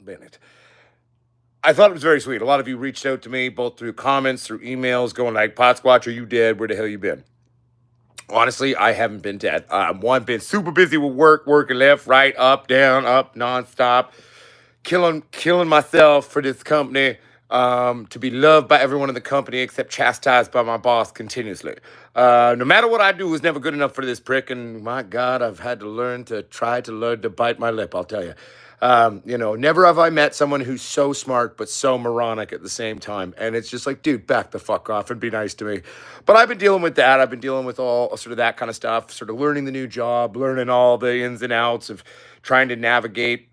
Bennett. I thought it was very sweet. A lot of you reached out to me, both through comments, through emails, going like, Potsquatch, are you dead? Where the hell you been? Honestly, I haven't been dead. One, been super busy with work, working left, right, up, down, up, nonstop, killing myself for this company, to be loved by everyone in the company except chastised by my boss continuously. No matter what I do is never good enough for this prick, and my God, I've had to learn to bite my lip, I'll tell you. Never have I met someone who's so smart but so moronic at the same time. And it's just like, dude, back the fuck off and be nice to me. But I've been dealing with that. I've been dealing with all sort of that kind of stuff, sort of learning the new job, learning all the ins and outs of trying to navigate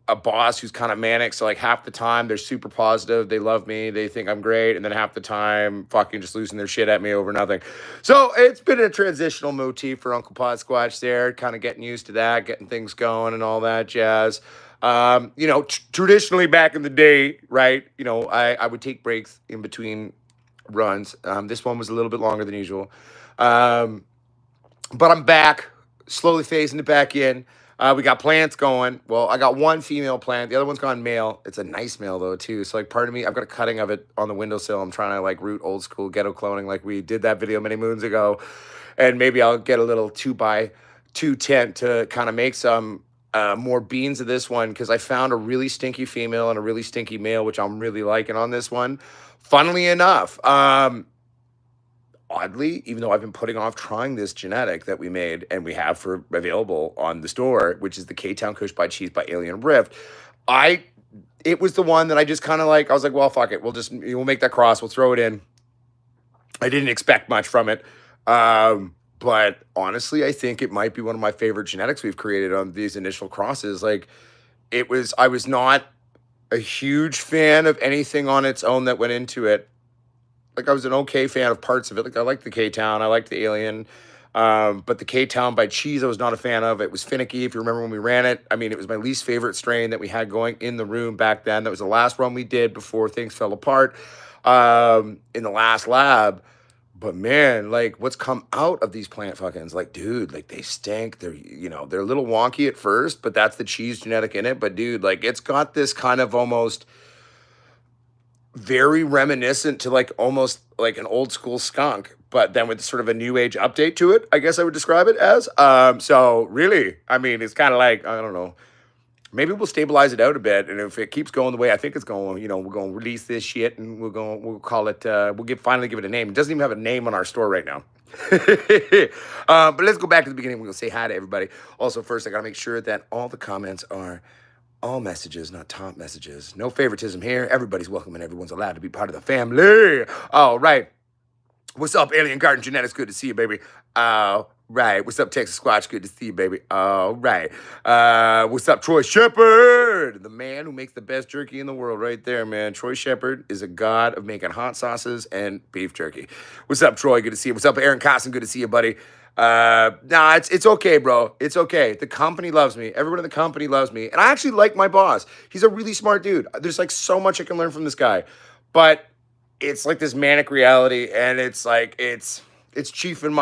a boss who's kind of manic. So like half the time they're super positive, they love me, they think I'm great, and then half the time fucking just losing their shit at me over nothing. So it's been a transitional motif for Uncle Potsquatch there, kind of getting used to that, getting things going and all that jazz. Traditionally back in the day, right? I would take breaks in between runs. This one was a little bit longer than usual. But I'm back, slowly phasing it back in. We got plants going. Well, I got one female plant. The other one's gone male. It's a nice male, though, too. So, like, part of me, I've got a cutting of it on the windowsill. I'm trying to, like, root old school ghetto cloning like we did that video many moons ago. And maybe I'll get a little 2x2 tent to kind of make some more beans of this one, because I found a really stinky female and a really stinky male, which I'm really liking on this one. Funnily enough, oddly, even though I've been putting off trying this genetic that we made and we have for available on the store, which is the K-Town Kush by Cheese by Alien Rift, it was the one that I just kind of like, I was like, well, fuck it. We'll make that cross. We'll throw it in. I didn't expect much from it. But honestly, I think it might be one of my favorite genetics we've created on these initial crosses. Like I was not a huge fan of anything on its own that went into it. Like I was an okay fan of parts of it. Like I liked the K-Town, I liked the Alien, but the K-Town by Cheese I was not a fan of. It was finicky, if you remember when we ran it. I mean, it was my least favorite strain that we had going in the room back then. That was the last run we did before things fell apart in the last lab. But man, like what's come out of these plant fuckings, like dude, like they stink. They're they're a little wonky at first, but that's the cheese genetic in it. But dude, like it's got this kind of almost very reminiscent to like almost like an old school skunk, but then with sort of a new age update to it, I guess I would describe it as. So really, I mean, it's kind of like, I don't know, maybe we'll stabilize it out a bit. And if it keeps going the way I think it's going, we're going to release this shit and we'll call it, finally give it a name. It doesn't even have a name on our store right now. But let's go back to the beginning. We'll say hi to everybody. Also, first, I got to make sure that all the comments are all messages, not top messages. No favoritism here. Everybody's welcome and everyone's allowed to be part of the family. All right. What's up, Alien Garden Genetics? Good to see you, baby. All right. What's up, Texas Squatch? Good to see you, baby. All right. What's up, Troy Shepard? The man who makes the best jerky in the world right there, man. Troy Shepard is a god of making hot sauces and beef jerky. What's up, Troy? Good to see you. What's up, Aaron Costin? Good to see you, buddy. It's okay, bro. It's okay. The company loves me. Everyone in the company loves me. And I actually like my boss. He's a really smart dude. There's like so much I can learn from this guy. But it's like this manic reality, and it's like it's chiefing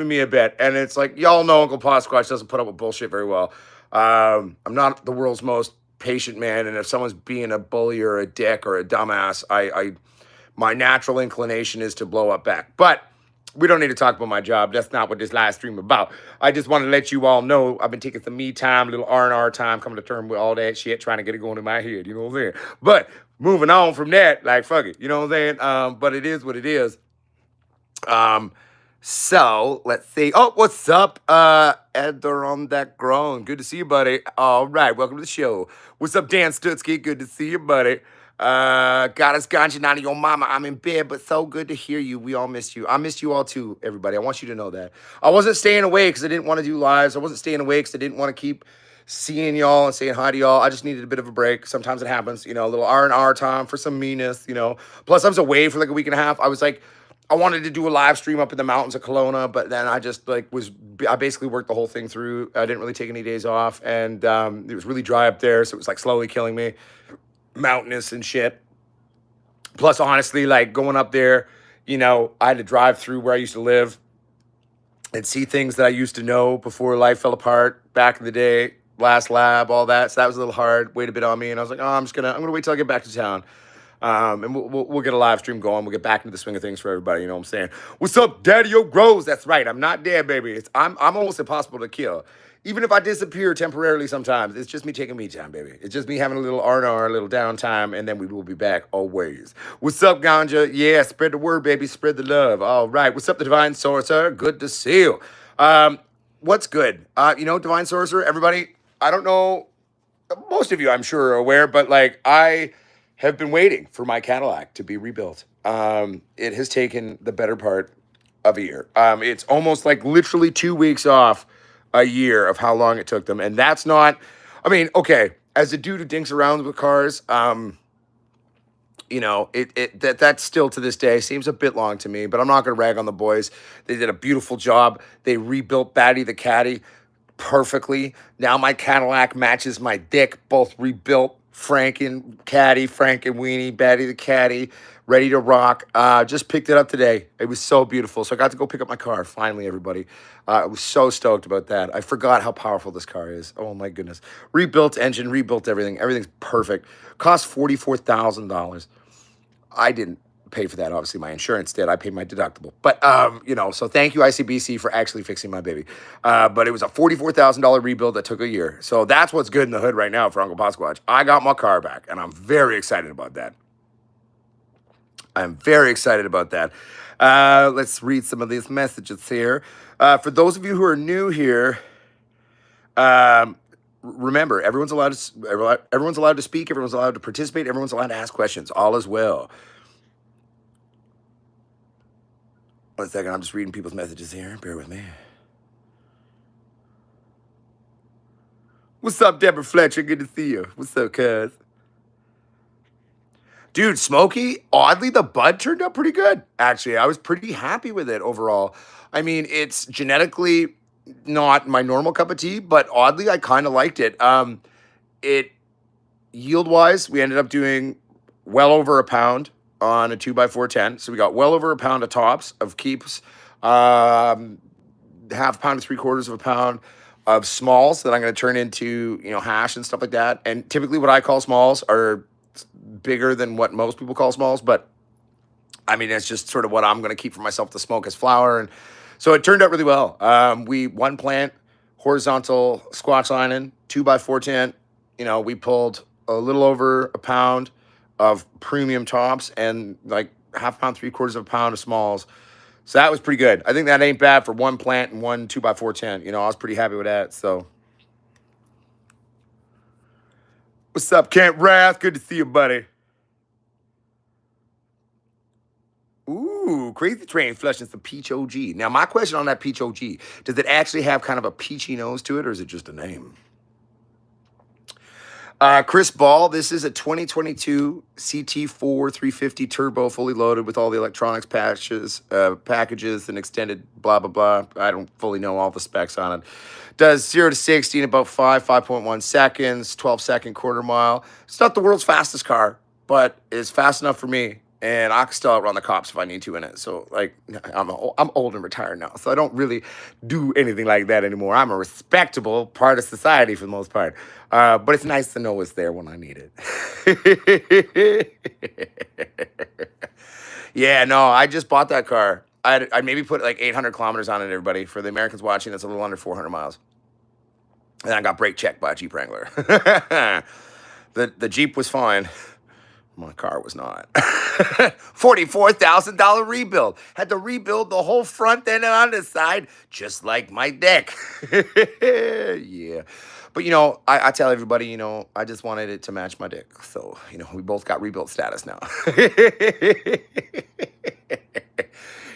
me a bit. And it's like, y'all know Uncle Potsquatch doesn't put up with bullshit very well. I'm not the world's most patient man, and if someone's being a bully or a dick or a dumbass, my natural inclination is to blow up back. But we don't need to talk about my job. That's not what this live stream about. I just want to let you all know I've been taking some me time, a little R&R time, coming to terms with all that shit, trying to get it going in my head. You know what I'm saying? But moving on from that, like, fuck it. You know what I'm saying? But it is what it is. So let's see. Oh, what's up? Edgar on that grown. Good to see you, buddy. All right. Welcome to the show. What's up, Dan Stutzky? Good to see you, buddy. Got us ganjing out of your mama. I'm in bed, but so good to hear you. We all missed you. I missed you all too, everybody. I want you to know that. I wasn't staying away because I didn't want to do lives. I wasn't staying away because I didn't want to keep seeing y'all and saying hi to y'all. I just needed a bit of a break. Sometimes it happens, a little R&R time for some meanness, Plus, I was away for like a week and a half. I wanted to do a live stream up in the mountains of Kelowna, but then I just I basically worked the whole thing through. I didn't really take any days off, and it was really dry up there, so it was like slowly killing me. Mountainous and shit. Plus, honestly, like going up there, I had to drive through where I used to live and see things that I used to know before life fell apart back in the day. last lab, all that. So that was a little hard, weighed a bit on me. And I was like, oh, I'm gonna wait till I get back to town. And we'll get a live stream going. We'll get back into the swing of things for everybody. You know what I'm saying? What's up, Daddy-O Grows? That's right. I'm not dead, baby. I'm almost impossible to kill. Even if I disappear temporarily sometimes, it's just me taking me time, baby. It's just me having a little R&R, a little downtime, and then we will be back always. What's up, Ganja? Yeah, spread the word, baby. Spread the love. All right. What's up, the Divine Sorcerer? Good to see you. What's good? Divine Sorcerer, everybody, I don't know, most of you I'm sure are aware, but like I have been waiting for my Cadillac to be rebuilt. It has taken the better part of a year. It's almost like literally 2 weeks off a year of how long it took them. And that's not, I mean, okay, as a dude who dinks around with cars, that still to this day seems a bit long to me, but I'm not going to rag on the boys. They did a beautiful job. They rebuilt Batty the Caddy perfectly. Now my Cadillac matches my dick, both rebuilt. Frank and Weenie, Batty the Caddy, ready to rock. Just picked it up today. It was so beautiful. So I got to go pick up my car, finally, everybody. I was so stoked about that. I forgot how powerful this car is. Oh, my goodness. Rebuilt engine, rebuilt everything. Everything's perfect. Cost $44,000. I didn't pay for that. Obviously, my insurance did. I paid my deductible. But, so thank you, ICBC, for actually fixing my baby. But it was a $44,000 rebuild that took a year. So that's what's good in the hood right now for Uncle Potsquatch. I got my car back, and I'm very excited about that. Let's read some of these messages here. For those of you who are new here, remember, everyone's allowed to speak, everyone's allowed to participate, everyone's allowed to ask questions. All is well. 1 second, I'm just reading people's messages here. Bear with me. What's up, Deborah Fletcher? Good to see you. What's up, cuz? Dude, Smokey, oddly, the bud turned out pretty good. Actually, I was pretty happy with it overall. I mean, it's genetically not my normal cup of tea, but oddly, I kind of liked it. It yield-wise, we ended up doing well over a pound on a 2x410. So we got well over a pound of tops, of keeps, half a pound to 3/4 of a pound of smalls that I'm going to turn into, hash and stuff like that. And typically what I call smalls are bigger than what most people call smalls, but I mean, it's just sort of what I'm going to keep for myself to smoke as flower. And so it turned out really well. We one plant, horizontal squatch lining, 2x410. We pulled a little over a pound of premium tops and like half a pound, 3/4 of a pound of smalls. So that was pretty good. I think that ain't bad for one plant and one 2x410. I was pretty happy with that. So what's up, Kent Rath? Good to see you, buddy. Ooh, Crazy Train flushing some Peach OG. Now, my question on that Peach OG, does it actually have kind of a peachy nose to it, or is it just a name? Chris Ball, this is a 2022 CT4 350 turbo, fully loaded with all the electronics packages and extended blah, blah, blah. I don't fully know all the specs on it. Does 0 to 60 in about 5.1 seconds, 12-second quarter mile. It's not the world's fastest car, but it's fast enough for me. And I can still outrun the cops if I need to in it. So, like, I'm old and retired now, so I don't really do anything like that anymore. I'm a respectable part of society for the most part. But it's nice to know it's there when I need it. Yeah, no, I just bought that car. I'd maybe put like 800 kilometers on it, everybody. For the Americans watching, that's a little under 400 miles. And I got brake checked by a Jeep Wrangler. The Jeep was fine. My car was not. $44,000 rebuild. Had to rebuild the whole front end and on the side, just like my dick. Yeah. But, I tell everybody, I just wanted it to match my dick. So, we both got rebuilt status now.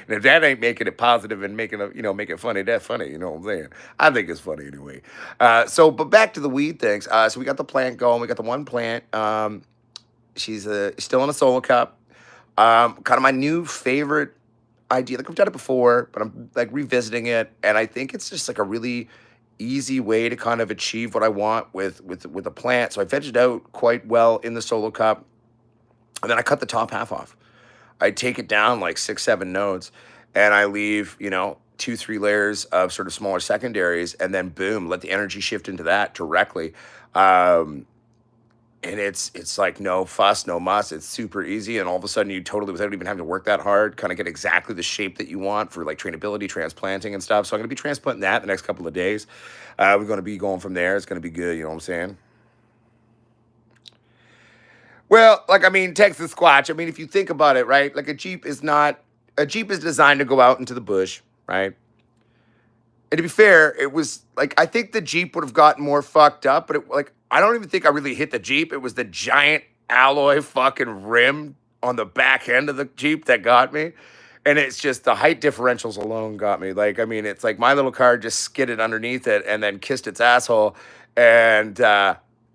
And if that ain't making it positive and making it, make it funny, that's funny. You know what I'm saying? I think it's funny anyway. But back to the weed things. So we got the plant going. We got the one plant. She's still in a solo cup. Kind of my new favorite idea. Like I've done it before, but I'm like revisiting it. And I think it's just like a really easy way to kind of achieve what I want with a plant. So I vegged out quite well in the solo cup. And then I cut the top half off. I take it down like 6-7 nodes and I leave, 2, 3 layers of sort of smaller secondaries, and then boom, let the energy shift into that directly. Um, and it's like no fuss, no muss. It's super easy, and all of a sudden you totally, without even having to work that hard, kind of get exactly the shape that you want for like trainability, transplanting, and stuff. So I'm gonna be transplanting that the next couple of days. We're gonna be going from there. It's gonna be good. You know what I'm saying? Well, like I mean, Texas Squatch. I mean, if you think about it, right? Like a Jeep is designed to go out into the bush, right? And to be fair, it was like I think the Jeep would have gotten more fucked up, but like I don't even think I really hit the Jeep. It was the giant alloy fucking rim on the back end of the Jeep that got me. And it's just the height differentials alone got me. Like, I mean, it's like my little car just skidded underneath it and then kissed its asshole. And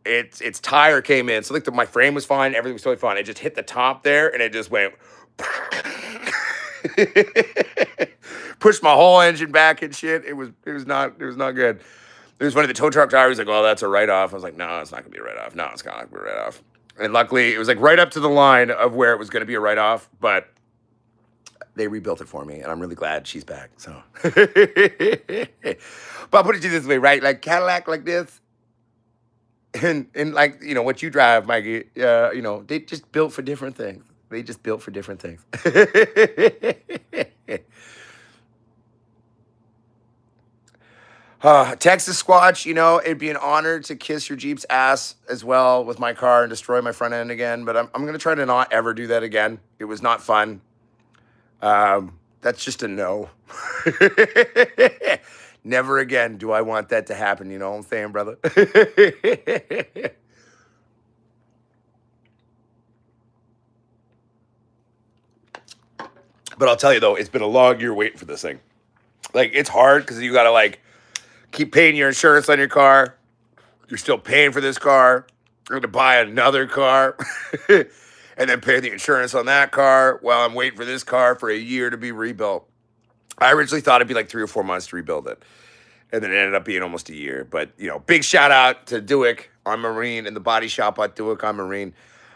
its tire came in. So like my frame was fine, everything was totally fine. It just hit the top there and it just went pushed my whole engine back and shit. It was not good. It was funny. The tow truck driver was like, "Oh, that's a write off." I was like, "No, it's not gonna be a write off. No, it's not gonna be a write off." And luckily, it was like right up to the line of where it was gonna be a write off, but they rebuilt it for me, and I'm really glad she's back. So, but I'll put it to you this way, right? Like Cadillac, like this, and like what you drive, Mikey. They just built for different things. They just built for different things. Texas Squatch, it'd be an honor to kiss your Jeep's ass as well with my car and destroy my front end again. But I'm going to try to not ever do that again. It was not fun. That's just a no. Never again do I want that to happen. You know what I'm saying, brother? But I'll tell you, though, it's been a long year waiting for this thing. Like, it's hard because you got to, like, keep paying your insurance on your car. You're still paying for this car. You're going to buy another car and then pay the insurance on that car while I'm waiting for this car for a year to be rebuilt. I originally thought it'd be like 3 or 4 months to rebuild it. And then it ended up being almost a year. But, big shout out to Dewick on Marine and the body shop at Dewick on Marine.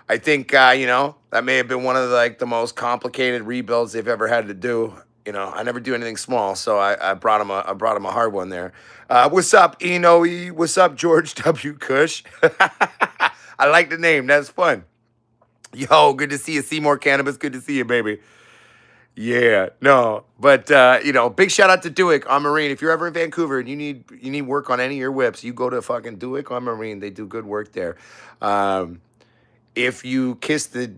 I think, that may have been one of the most complicated rebuilds they've ever had to do. I never do anything small, so I brought him a hard one there. What's up, Enoe? What's up, George W. Cush? I like the name. That's fun. Yo, good to see you. Seymour Cannabis. Good to see you, baby. Yeah, no, but big shout out to Dewick on Marine. If you're ever in Vancouver and you need work on any of your whips, you go to fucking Dewick on Marine. They do good work there. If you kiss the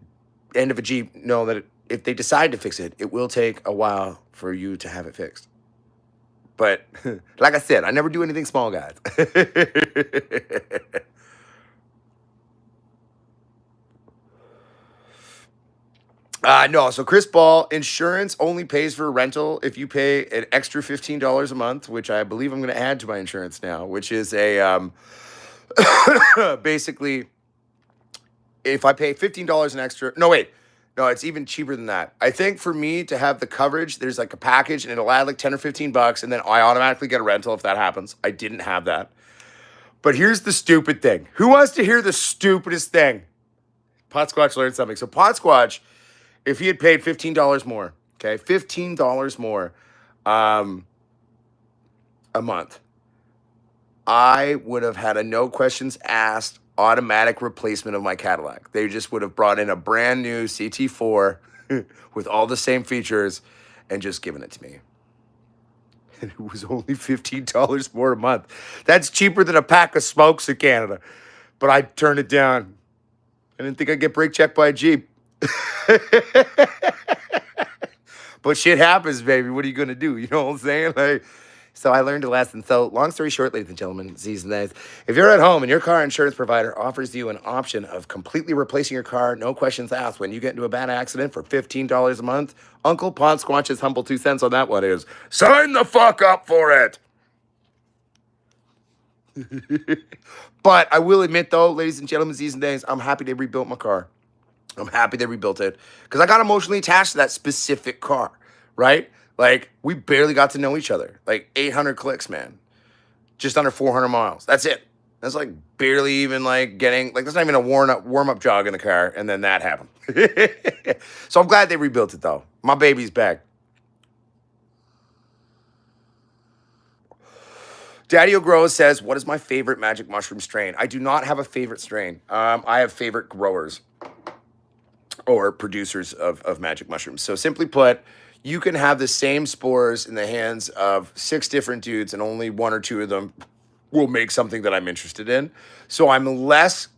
end of a Jeep, know that if they decide to fix it, it will take a while for you to have it fixed. But like I said, I never do anything small, guys. No, so Chris Ball, insurance only pays for rental if you pay an extra $15 a month, which I believe I'm going to add to my insurance now, which is a basically if I pay $15 an extra. No, wait. No, it's even cheaper than that. I think for me to have the coverage, there's like a package and it'll add like 10 or 15 bucks and then I automatically get a rental if that happens. I didn't have that. But here's the stupid thing. Who wants to hear the stupidest thing? Potsquatch learned something. So Potsquatch, if he had paid $15 more, okay, $15 more a month, I would have had a no questions asked automatic replacement of my Cadillac. They just would have brought in a brand new CT4 with all the same features and just given it to me. And it was only $15 more a month. That's cheaper than a pack of smokes in Canada. But I turned it down. I didn't think I'd get brake checked by a Jeep. But shit happens, baby. What are you going to do? You know what I'm saying? So I learned a lesson. So long story short, ladies and gentlemen, Z's and A's, if you're at home and your car insurance provider offers you an option of completely replacing your car, no questions asked, when you get into a bad accident for $15 a month, Uncle Potsquatch's humble 2 cents on that one is, sign the fuck up for it. But I will admit, though, ladies and gentlemen, Z's and A's, I'm happy they rebuilt my car. I'm happy they rebuilt it because I got emotionally attached to that specific car, right? Like, we barely got to know each other. Like, 800 clicks, man. Just under 400 miles. That's it. That's like barely even like getting, like, that's not even a warm-up jog in the car, and then that happened. So I'm glad they rebuilt it, though. My baby's back. Daddy Grows says, what is my favorite magic mushroom strain? I do not have a favorite strain. I have favorite growers or producers of magic mushrooms. So simply put, you can have the same spores in the hands of 6 different dudes and only 1 or 2 of them will make something that I'm interested in. So I'm less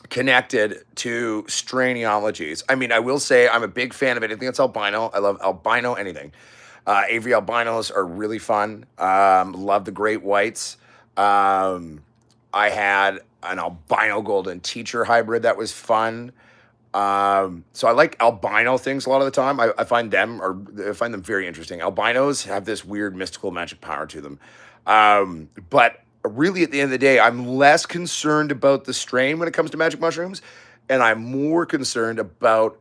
connected to strainologies. I mean, I will say I'm a big fan of anything that's albino. I love albino anything. Avery albinos are really fun. Love the great whites. I had an albino golden teacher hybrid that was fun. So I like albino things a lot of the time. I find them very interesting. Albinos have this weird mystical magic power to them. But really at the end of the day, I'm less concerned about the strain when it comes to magic mushrooms, and I'm more concerned about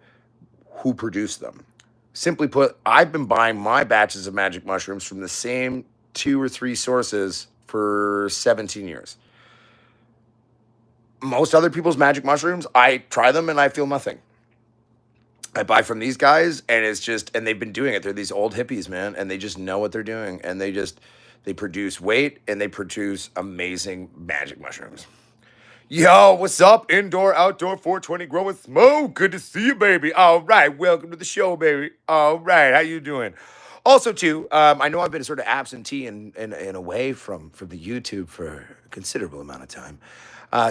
who produced them. Simply put, I've been buying my batches of magic mushrooms from the same 2 or 3 sources for 17 years. Most other people's magic mushrooms, I try them and I feel nothing. I buy from these guys and and they've been doing it. They're these old hippies, man, and they just know what they're doing. And they produce weight and they produce amazing magic mushrooms. Yo, what's up? Indoor, outdoor, 420 Grow with Smoke. Good to see you, baby. All right, welcome to the show, baby. All right, how you doing? Also, too, I know I've been sort of absentee and away from the YouTube for a considerable amount of time.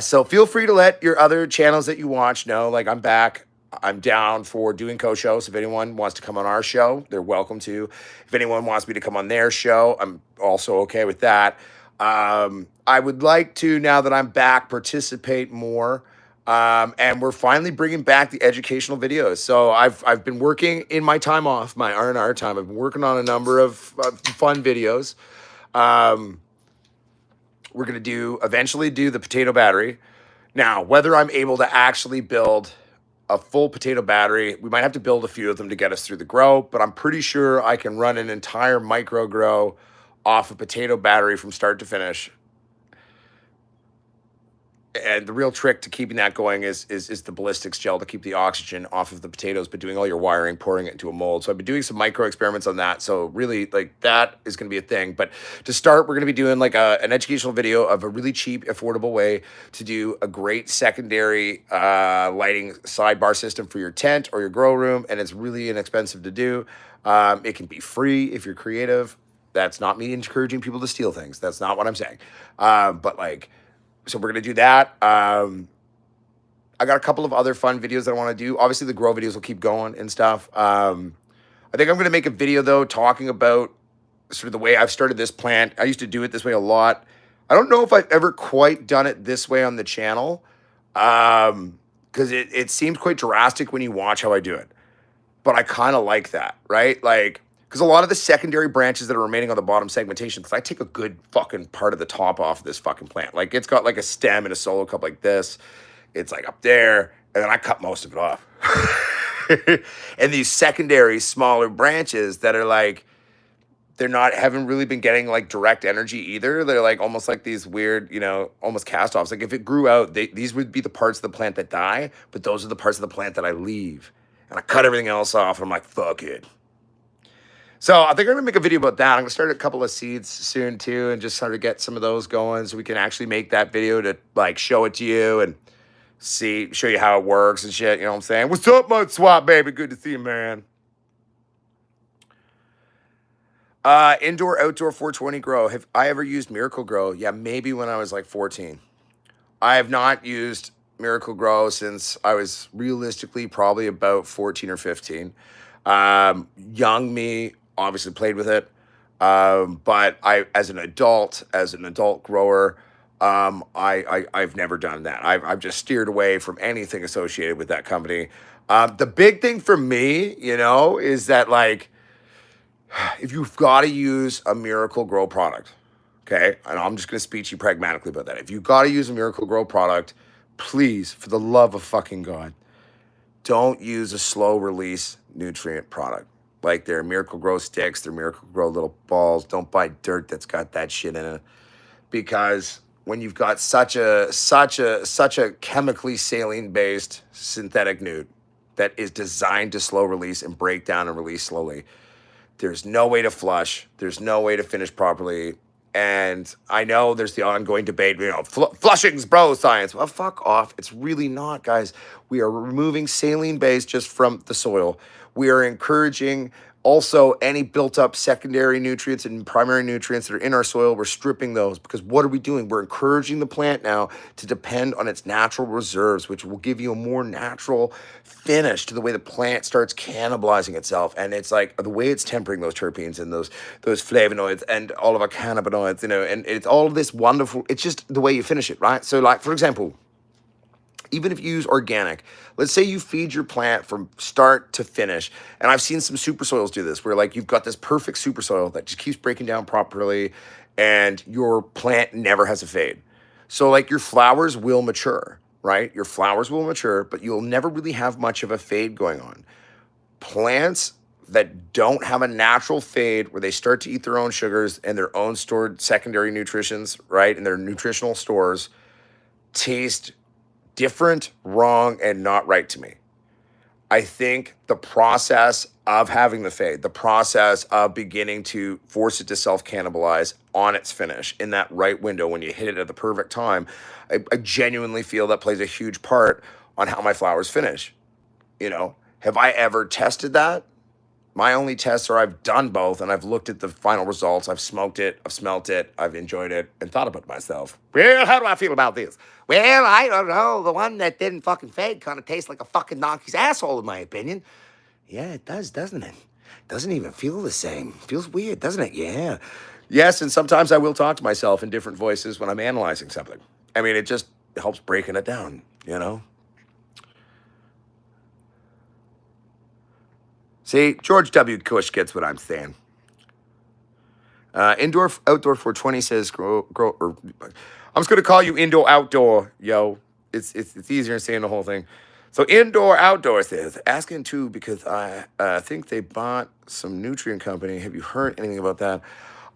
So feel free to let your other channels that you watch know, like I'm back. I'm down for doing co-shows. If anyone wants to come on our show, they're welcome to. If anyone wants me to come on their show, I'm also okay with that. I would like to, now that I'm back, participate more. And we're finally bringing back the educational videos. So I've been working in my time off, my R&R time. I've been working on a number of fun videos. We're going to eventually do the potato battery. Now, whether I'm able to actually build a full potato battery, we might have to build a few of them to get us through the grow, but I'm pretty sure I can run an entire micro grow off a potato battery from start to finish. And the real trick to keeping that going is the ballistics gel to keep the oxygen off of the potatoes, but doing all your wiring, pouring it into a mold. So I've been doing some micro experiments on that. So really, like, that is going to be a thing. But to start, we're going to be doing like an educational video of a really cheap, affordable way to do a great secondary lighting sidebar system for your tent or your grow room. And it's really inexpensive to do. It can be free if you're creative. That's not me encouraging people to steal things. That's not what I'm saying. But like, so we're going to do that. I got a couple of other fun videos that I want to do. Obviously, the grow videos will keep going and stuff. I think I'm going to make a video, though, talking about sort of the way I've started this plant. I used to do it this way a lot. I don't know if I've ever quite done it this way on the channel because it seems quite drastic when you watch how I do it. But I kind of like that, right? Like, because a lot of the secondary branches that are remaining on the bottom segmentation, because I take a good fucking part of the top off of this fucking plant. Like, it's got like a stem and a solo cup like this. It's like up there, and then I cut most of it off. And these secondary smaller branches that are like, haven't really been getting like direct energy either. They're like almost like these weird, almost cast offs. Like if it grew out, these would be the parts of the plant that die, but those are the parts of the plant that I leave. And I cut everything else off, and I'm like, fuck it. So I think I'm going to make a video about that. I'm going to start a couple of seeds soon too and just sort of get some of those going so we can actually make that video to like show it to you and show you how it works and shit. You know what I'm saying? What's up, Mud Swap, baby? Good to see you, man. Indoor, outdoor, 420 grow. Have I ever used Miracle Grow? Yeah, maybe when I was like 14. I have not used Miracle Grow since I was realistically probably about 14 or 15. Young me obviously played with it. But as an adult grower, I've never done that. I've just steered away from anything associated with that company. The big thing for me, is that like, if you've got to use a Miracle Grow product, okay, and I'm just going to speak to you pragmatically about that. If you've got to use a Miracle Grow product, please, for the love of fucking God, don't use a slow release nutrient product. Like their Miracle Grow sticks, their Miracle Grow little balls. Don't buy dirt that's got that shit in it. Because when you've got such a chemically saline-based synthetic nute that is designed to slow release and break down and release slowly, there's no way to flush. There's no way to finish properly. And I know there's the ongoing debate, flushing's bro science. Well, fuck off. It's really not, guys. We are removing saline base just from the soil. We are encouraging also any built up secondary nutrients and primary nutrients that are in our soil. We're stripping those because what are we doing? We're encouraging the plant now to depend on its natural reserves, which will give you a more natural finish to the way the plant starts cannibalizing itself. And it's like the way it's tempering those terpenes and those flavonoids and all of our cannabinoids, and it's all of this wonderful, it's just the way you finish it, right? So like, for example, even if you use organic, let's say you feed your plant from start to finish. And I've seen some super soils do this where like you've got this perfect super soil that just keeps breaking down properly and your plant never has a fade. So like your flowers will mature, right? Your flowers will mature, but you'll never really have much of a fade going on. Plants that don't have a natural fade where they start to eat their own sugars and their own stored secondary nutritions, right? And their nutritional stores taste different, wrong, and not right to me. I think the process of having the fade, the process of beginning to force it to self-cannibalize on its finish in that right window when you hit it at the perfect time, I genuinely feel that plays a huge part on how my flowers finish. Have I ever tested that? My only tests are I've done both and I've looked at the final results. I've smoked it, I've smelt it, I've enjoyed it, and thought about myself. Well, how do I feel about this? Well, I don't know. The one that didn't fucking fade kind of tastes like a fucking donkey's asshole, in my opinion. Yeah, it does, doesn't it? Doesn't even feel the same. Feels weird, doesn't it? Yeah. Yes, and sometimes I will talk to myself in different voices when I'm analyzing something. I mean, it just helps breaking it down, See, George W. Cush gets what I'm saying. Indoor Outdoor 420 says grow or I'm just gonna call you Indoor Outdoor, yo. It's easier than saying the whole thing. So Indoor Outdoor says, asking too because I think they bought some nutrient company. Have you heard anything about that?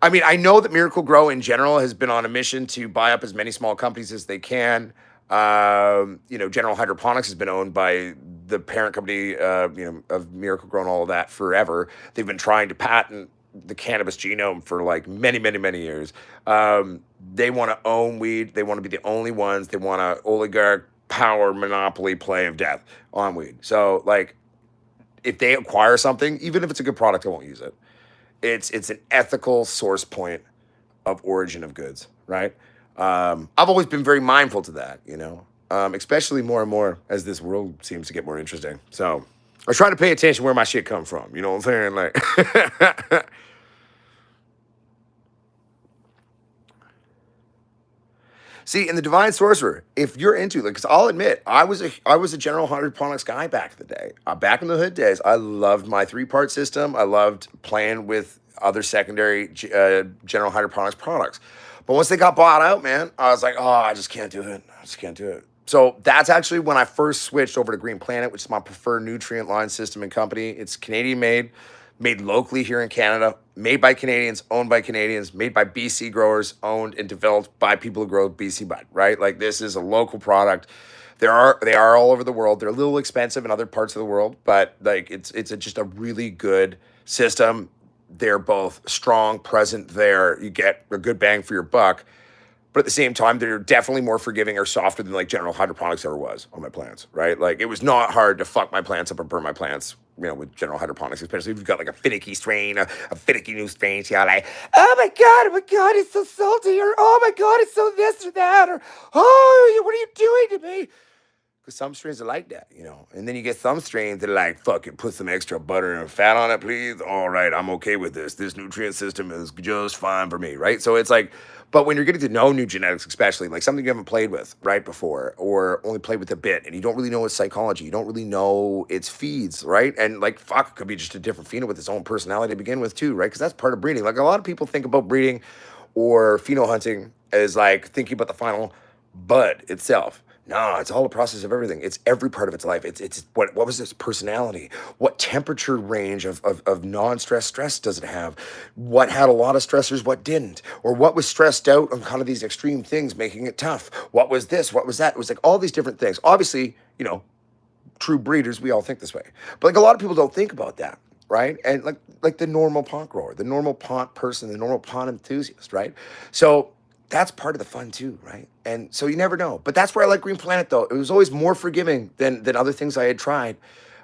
I mean, I know that Miracle Grow in general has been on a mission to buy up as many small companies as they can. General Hydroponics has been owned by the parent company, of Miracle Grow and all of that forever. They've been trying to patent the cannabis genome for like many, many, many years. They want to own weed. They want to be the only ones. They want to oligarch power monopoly play of death on weed. So like, if they acquire something, even if it's a good product, I won't use it. It's an ethical source point of origin of goods, right? I've always been very mindful to that, especially more and more as this world seems to get more interesting. So I try to pay attention where my shit come from. You know what I'm saying? Like, see, in the Divine Sorcerer, if you're into, like, because I'll admit, I was a general hydroponics guy back in the day. Back in the hood days, I loved my 3-part system. I loved playing with other secondary general hydroponics products. But once they got bought out, man, I was like, oh, I just can't do it. I just can't do it. So that's actually when I first switched over to Green Planet, which is my preferred nutrient line system and company. It's Canadian made locally here in Canada, made by Canadians, owned by Canadians, made by BC growers, owned and developed by people who grow BC bud, right? Like this is a local product. They are all over the world. They're a little expensive in other parts of the world, but like it's just a really good system. They're both strong, present there. You get a good bang for your buck. But at the same time, they're definitely more forgiving or softer than like general hydroponics ever was on my plants, right? Like it was not hard to fuck my plants up or burn my plants, with general hydroponics, especially if you've got like a finicky strain, a finicky new strain. So you're like, oh my God, it's so salty, or oh my God, it's so this or that, or oh, what are you doing to me? Because some strains are like that, and then you get some strains that are like, fuck it, put some extra butter and fat on it, please. All right, I'm okay with this. This nutrient system is just fine for me, right? So it's like, but when you're getting to know new genetics, especially like something you haven't played with right before, or only played with a bit, and you don't really know its psychology, you don't really know its feeds, right? And like, fuck, it could be just a different pheno with its own personality to begin with too, right? Because that's part of breeding. Like a lot of people think about breeding or pheno hunting as like thinking about the final bud itself. No, it's all a process of everything. It's every part of its life. It's what was its personality? What temperature range of non-stress stress does it have? What had a lot of stressors, what didn't? Or what was stressed out on kind of these extreme things, making it tough? What was this? What was that? It was like all these different things. Obviously, true breeders, we all think this way. But like a lot of people don't think about that. right? And like the normal pot grower, the normal pot person, the normal pot enthusiast, right? So that's part of the fun too, right? And so you never know. But that's where I like Green Planet though. It was always more forgiving than other things I had tried.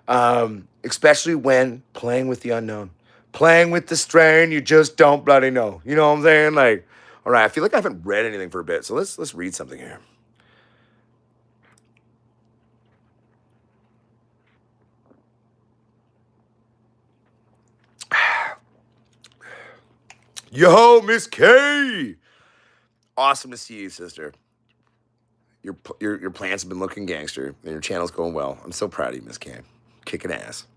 Especially when playing with the unknown. Playing with the strain you just don't bloody know. You know what I'm saying? Like, all right, I feel like I haven't read anything for a bit. So let's read something here. Yo, Miss K. Awesome to see you, sister. Your plants have been looking gangster, and your channel's going well. I'm so proud of you, Miss K. Kicking ass.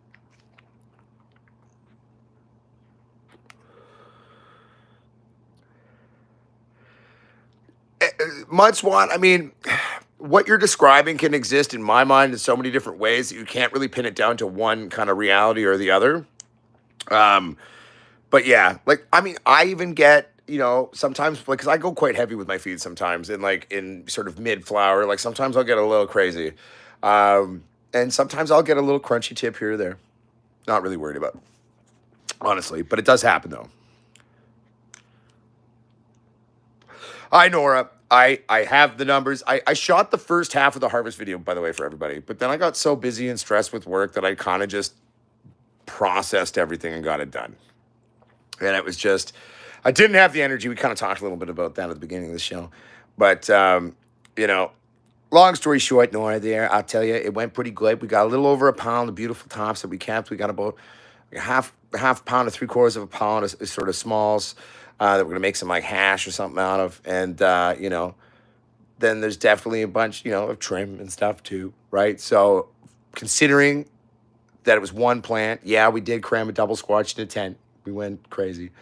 Mud Swan, I mean, what you're describing can exist in my mind in so many different ways that you can't really pin it down to one kind of reality or the other. Um, but yeah, like I mean, I even get sometimes like because I go quite heavy with my feed sometimes in like in sort of mid flower. Like sometimes I'll get a little crazy, and sometimes I'll get a little crunchy tip here or there. Not really worried about, honestly, but it does happen though. Hi, Nora. I have the numbers. I shot the first half of the harvest video, by the way, for everybody. But then I got so busy and stressed with work that I kind of just processed everything and got it done. And it was just, I didn't have the energy. We kind of talked a little bit about that at the beginning of the show. But, you know, long story short, Nora, there, I'll tell you, it went pretty good. We got a little over a pound of beautiful tops that we kept. We got about half pound to 3/4 of a pound of sort of smalls that we're gonna make some like hash or something out of. And then there's definitely a bunch, of trim and stuff too, right? So considering that it was one plant, yeah, we did cram a double squatch in a tent. We went crazy.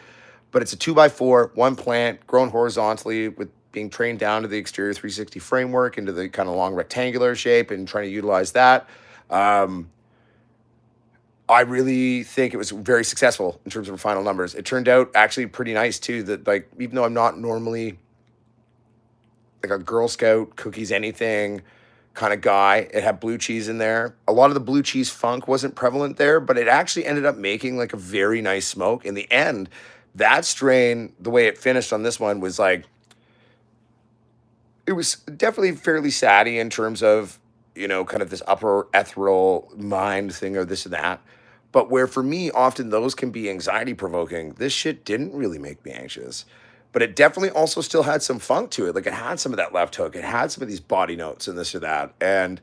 But it's a 2x4, one plant, grown horizontally with being trained down to the exterior 360 framework into the kind of long rectangular shape and trying to utilize that. I really think it was very successful in terms of final numbers. It turned out actually pretty nice too. That like even though I'm not normally like a Girl Scout cookies anything kind of guy, it had blue cheese in there. A lot of the blue cheese funk wasn't prevalent there, but it actually ended up making like a very nice smoke. In the end, that strain, the way it finished on this one was like it was definitely fairly satty in terms of, kind of this upper ethereal mind thing or this and that. But where for me, often those can be anxiety provoking, this shit didn't really make me anxious. But it definitely also still had some funk to it. Like it had some of that left hook, it had some of these body notes and this or that. And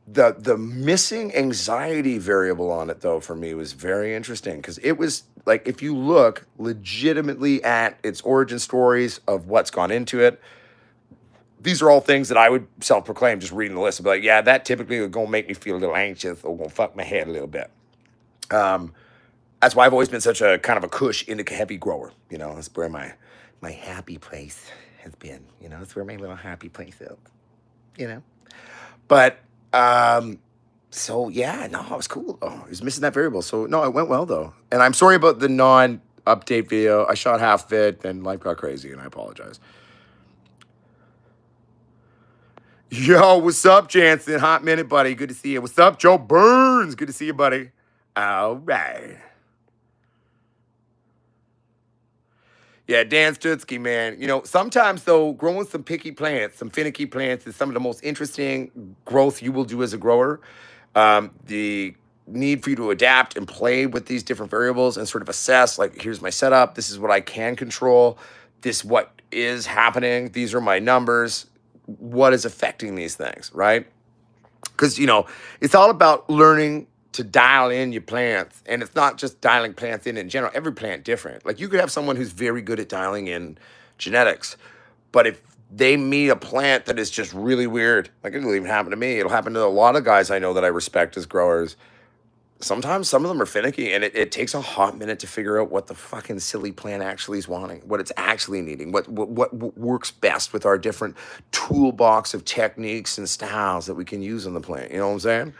the missing anxiety variable on it though for me was very interesting because it was like if you look legitimately at its origin stories of what's gone into it, these are all things that I would self-proclaim just reading the list and be like, yeah, that typically would go make me feel a little anxious or gonna fuck my head a little bit. That's why I've always been such a kind of a cush indica heavy grower. That's where my happy place has been. That's where my little happy place is. But so yeah, no, it was cool. Oh, it was missing that variable. So no, it went well though. And I'm sorry about the non-update video. I shot half of it, and life got crazy, and I apologize. Yo, what's up, Jansen? Hot minute, buddy. Good to see you. What's up, Joe Burns? Good to see you, buddy. All right. Yeah, Dan Stutzky, man. Sometimes though, growing some picky plants, some finicky plants is some of the most interesting growth you will do as a grower. The need for you to adapt and play with these different variables and sort of assess, like, here's my setup. This is what I can control. This what is happening. These are my numbers. What is affecting these things, right? Because, it's all about learning to dial in your plants. And it's not just dialing plants in general. Every plant different. Like you could have someone who's very good at dialing in genetics. But if they meet a plant that is just really weird, like it'll even happen to me. It'll happen to a lot of guys I know that I respect as growers. Sometimes some of them are finicky and it takes a hot minute to figure out what the fucking silly plant actually is wanting, what it's actually needing, what works best with our different toolbox of techniques and styles that we can use on the plant. You know what I'm saying?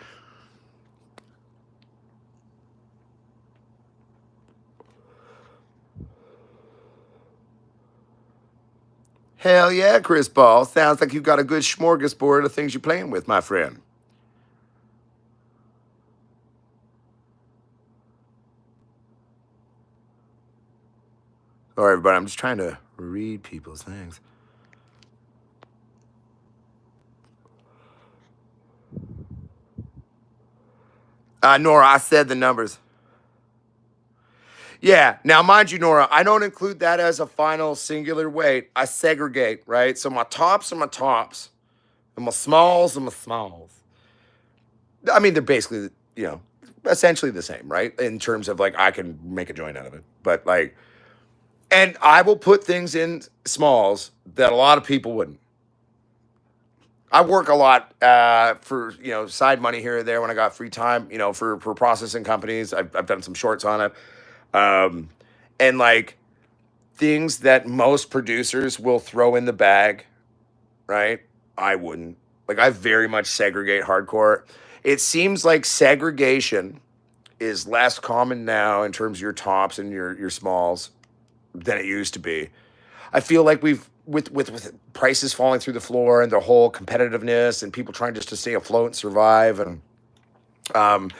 Hell yeah, Chris Ball. Sounds like you've got a good smorgasbord of things you're playing with, my friend. All right, everybody, I'm just trying to read people's things. Nora, I said the numbers. Yeah. Now, mind you, Nora, I don't include that as a final singular weight. I segregate, right? So my tops are my tops, and my smalls are my smalls. I mean, they're basically, essentially the same, right? In terms of like, I can make a joint out of it. But like, and I will put things in smalls that a lot of people wouldn't. I work a lot for side money here or there when I got free time. For processing companies, I've done some shorts on it, and like things that most producers will throw in the bag, right? I wouldn't. Like I very much segregate hardcore. It seems like segregation is less common now in terms of your tops and your smalls than it used to be. I feel like we've with prices falling through the floor and the whole competitiveness and people trying just to stay afloat and survive and um,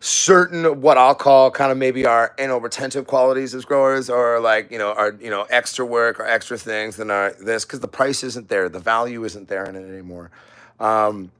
certain what I'll call kind of maybe our retentive qualities as growers or like our extra work or extra things than our this because the price isn't there, the value isn't there in it anymore. Um,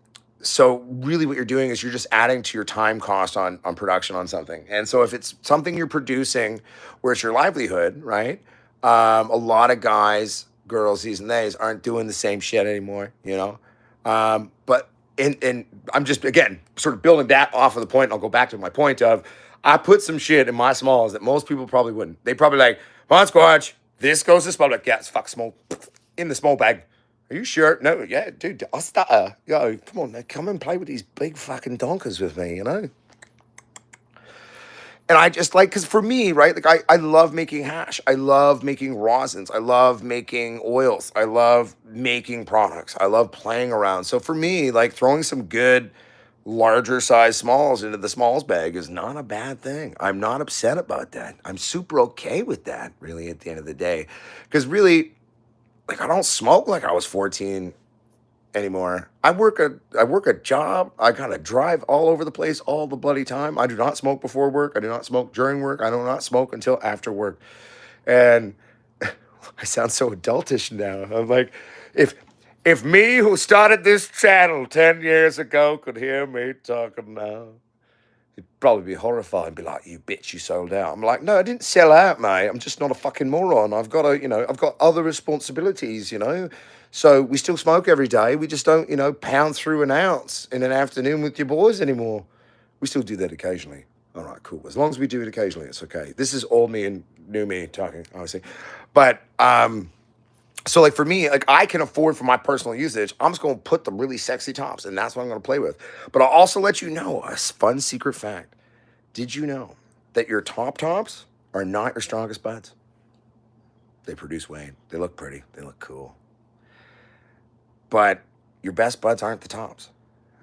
so really what you're doing is you're just adding to your time cost on production on something. And so if it's something you're producing where it's your livelihood, right? A lot of guys, girls these days aren't doing the same shit anymore. But and I'm just again sort of building that off of the point, and I'll go back to my point of I put some shit in my smalls that most people probably wouldn't. They probably like, Potsquatch, this goes to small. Like, yeah, it's fuck small in the small bag. Are you sure? No, yeah, dude, I'll start. Yo, come on, man, come and play with these big fucking donkers with me. And I just like, because for me, right, like I love making hash. I love making rosins. I love making oils. I love making products. I love playing around. So for me, like throwing some good, larger size smalls into the smalls bag is not a bad thing. I'm not upset about that. I'm super okay with that, really, at the end of the day. Because really, like I don't smoke like I was 14 anymore. I work a job. I gotta drive all over the place all the bloody time. I do not smoke before work. I do not smoke during work. I do not smoke until after work. And I sound so adultish now. I'm like, if if me who started this channel 10 years ago could hear me talking now, he'd probably be horrified and be like, you bitch, you sold out. I'm like, no, I didn't sell out, mate. I'm just not a fucking moron. I've got other responsibilities. So we still smoke every day. We just don't, pound through an ounce in an afternoon with your boys anymore. We still do that occasionally. All right, cool. As long as we do it occasionally, it's okay. This is old me and new me talking, obviously. But so like for me, like I can afford for my personal usage, I'm just gonna put the really sexy tops, and that's what I'm gonna play with. But I'll also let you know a fun secret fact. Did you know that your top tops are not your strongest buds? They produce weight. They look pretty. They look cool. But your best buds aren't the tops.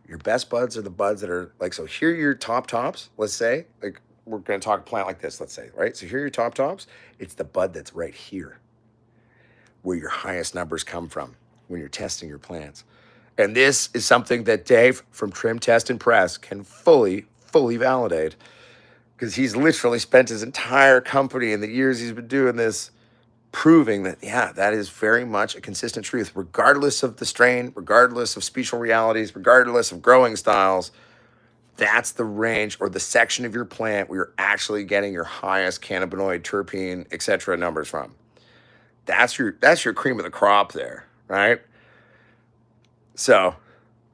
Your best buds are the buds that are like, so here are your top tops, let's say, like we're gonna talk a plant like this, let's say, right? So here are your top tops. It's the bud that's right here where your highest numbers come from when you're testing your plants. And this is something that Dave from Trim Test and Press can fully validate because he's literally spent his entire company in the years he's been doing this proving that, yeah, that is very much a consistent truth, regardless of the strain, regardless of special realities, regardless of growing styles. That's the range or the section of your plant where you're actually getting your highest cannabinoid, terpene, etc. numbers from. That's your cream of the crop there, right? So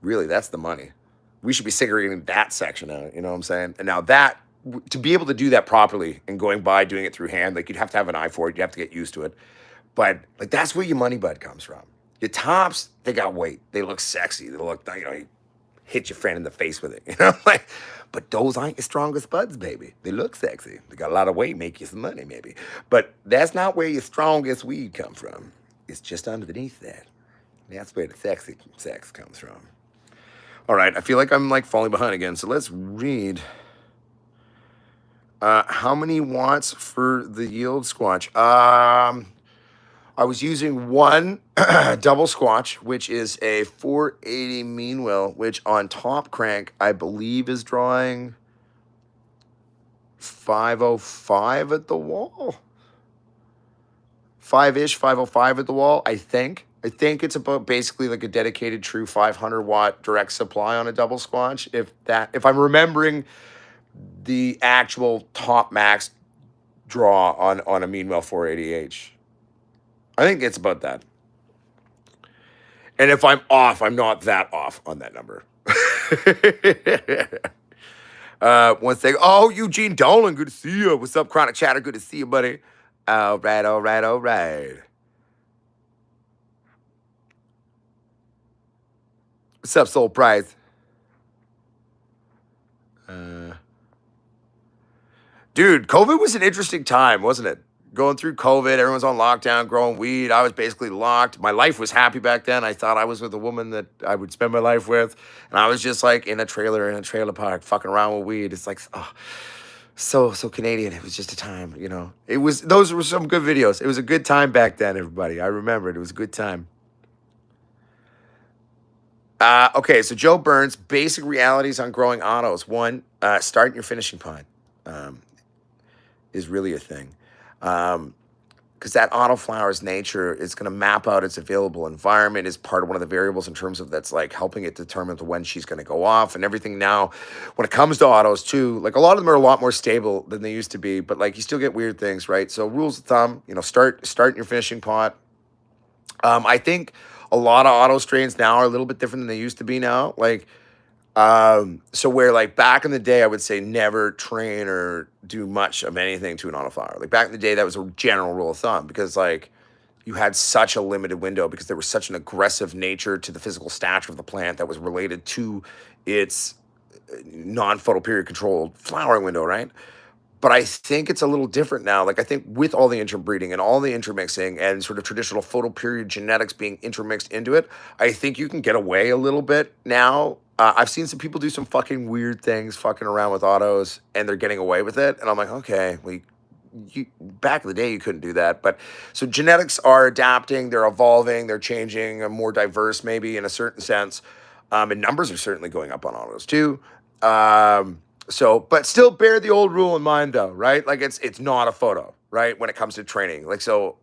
really, that's the money. We should be segregating that section out. You know what I'm saying? And now that to be able to do that properly and going by doing it through hand, like you'd have to have an eye for it. You have to get used to it. But like that's where your money bud comes from. Your tops, they got weight. They look sexy. They look, you hit your friend in the face with it. Like, but those aren't your strongest buds, baby. They look sexy. They got a lot of weight, make you some money, maybe. But that's not where your strongest weed come from. It's just underneath that. That's where the sexy sex comes from. All right, I feel like I'm like falling behind again. So let's read. How many watts for the yield squatch? I was using one double squatch, which is a 480 mean well, which on top crank, I believe is drawing 505 at the wall. 5-ish, 505 at the wall, I think. I think it's about basically like a dedicated true 500 watt direct supply on a double squatch. If I'm remembering the actual top max draw on a Meanwell 480H. I think it's about that. And if I'm off, I'm not that off on that number. One thing. Oh, Eugene Dolan, good to see you. What's up, Chronic Chatter? Good to see you, buddy. All right, all right, all right. What's up, Soul Prize? Dude, COVID was an interesting time, wasn't it? Going through COVID, everyone's on lockdown, growing weed. I was basically locked. My life was happy back then. I thought I was with a woman that I would spend my life with. And I was just like in a trailer park, fucking around with weed. It's like, oh, so Canadian. It was just a time, you know. Those were some good videos. It was a good time back then, everybody. I remember it. It was a good time. Okay, so Joe Burns, basic realities on growing autos. One, start in your finishing pod. Is really a thing. Because that Autoflower's nature is going to map out its available environment is part of one of the variables in terms of that's like helping it determine when she's going to go off and everything. Now, when it comes to autos too, like a lot of them are a lot more stable than they used to be, but like you still get weird things, right? So rules of thumb, you know, start in your finishing pot. I think a lot of auto strains now are a little bit different than they used to be now. Like, so where like back in the day, I would say never train or do much of anything to an autoflower. Like back in the day, that was a general rule of thumb because like you had such a limited window because there was such an aggressive nature to the physical stature of the plant that was related to its non-photoperiod controlled flowering window, right? But I think it's a little different now. Like I think with all the interbreeding and all the intermixing and sort of traditional photoperiod genetics being intermixed into it, I think you can get away a little bit now. I've seen some people do some fucking weird things, fucking around with autos, and they're getting away with it. And I'm like, okay, well, back in the day you couldn't do that. But so genetics are adapting, they're evolving, they're changing, more diverse maybe in a certain sense. And numbers are certainly going up on autos too. So, but still bear the old rule in mind though, right? Like it's not a photo, right? When it comes to training. Like, so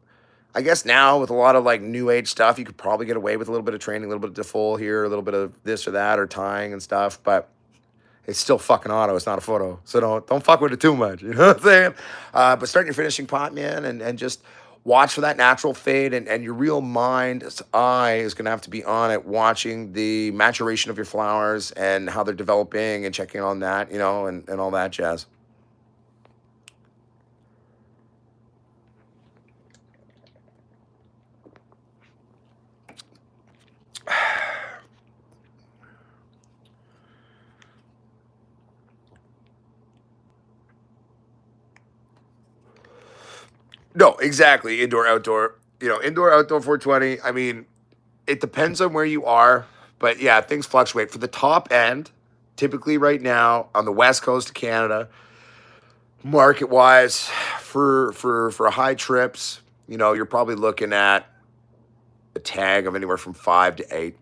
I guess now with a lot of like new age stuff, you could probably get away with a little bit of training, a little bit of default here, a little bit of this or that, or tying and stuff, but it's still fucking auto. It's not a photo. So don't fuck with it too much. You know what I'm saying? But start your finishing pot, man, and just watch for that natural fade, and your real mind's eye is going to have to be on it, watching the maturation of your flowers and how they're developing and checking on that, you know, and all that jazz. No, exactly. Indoor, outdoor. You know, indoor, outdoor 420. I mean, it depends on where you are, but yeah, things fluctuate. For the top end, typically right now on the west coast of Canada, market wise, for high trips, you know, you're probably looking at a tag of anywhere from 5 to 8.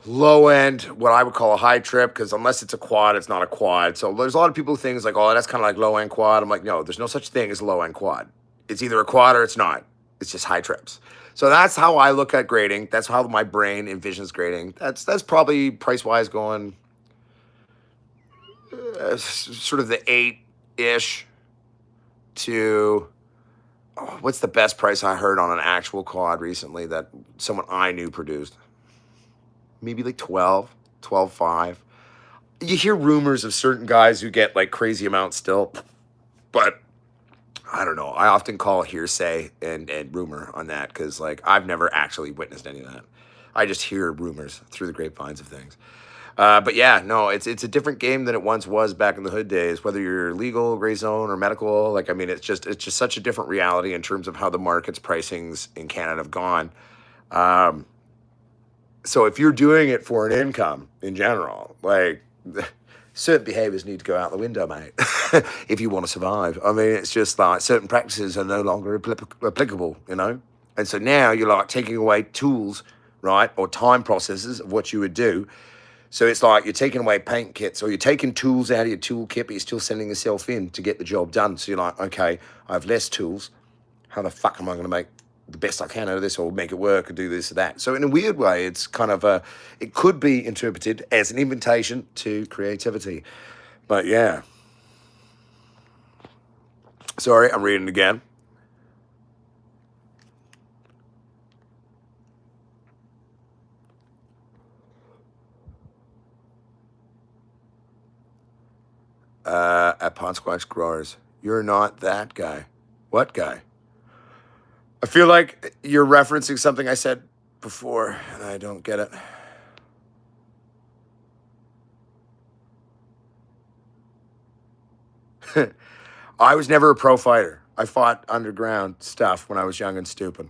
Low end, what I would call a high trip, because unless it's a quad, it's not a quad. So there's a lot of people who think like, oh, that's kind of like low end quad. I'm like, no, there's no such thing as low end quad. It's either a quad or it's not. It's just high trips. So that's how I look at grading. That's how my brain envisions grading. That's probably price wise going sort of the 8-ish to what's the best price I heard on an actual quad recently that someone I knew produced? Maybe like 12.5. You hear rumors of certain guys who get like crazy amounts still, but I don't know. I often call hearsay and rumor on that because like I've never actually witnessed any of that. I just hear rumors through the grapevines of things. But yeah, no, it's a different game than it once was back in the hood days, whether you're legal, gray zone, or medical. Like, I mean, it's just such a different reality in terms of how the market's pricings in Canada have gone. So if you're doing it for an income in general, like certain behaviors need to go out the window, mate, if you want to survive. I mean, it's just like certain practices are no longer applicable, you know? And so now you're like taking away tools, right, or time processes of what you would do So it's like you're taking away paint kits or you're taking tools out of your tool kit, but you're still sending yourself in to get the job done. So you're like, okay, I have less tools. How the fuck am I going to make the best I can out of this or make it work or do this or that? So in a weird way, it's kind of it could be interpreted as an invitation to creativity. But yeah. Sorry, I'm reading again. At Potsquatch Growers. You're not that guy. What guy? I feel like you're referencing something I said before, and I don't get it. I was never a pro fighter. I fought underground stuff when I was young and stupid.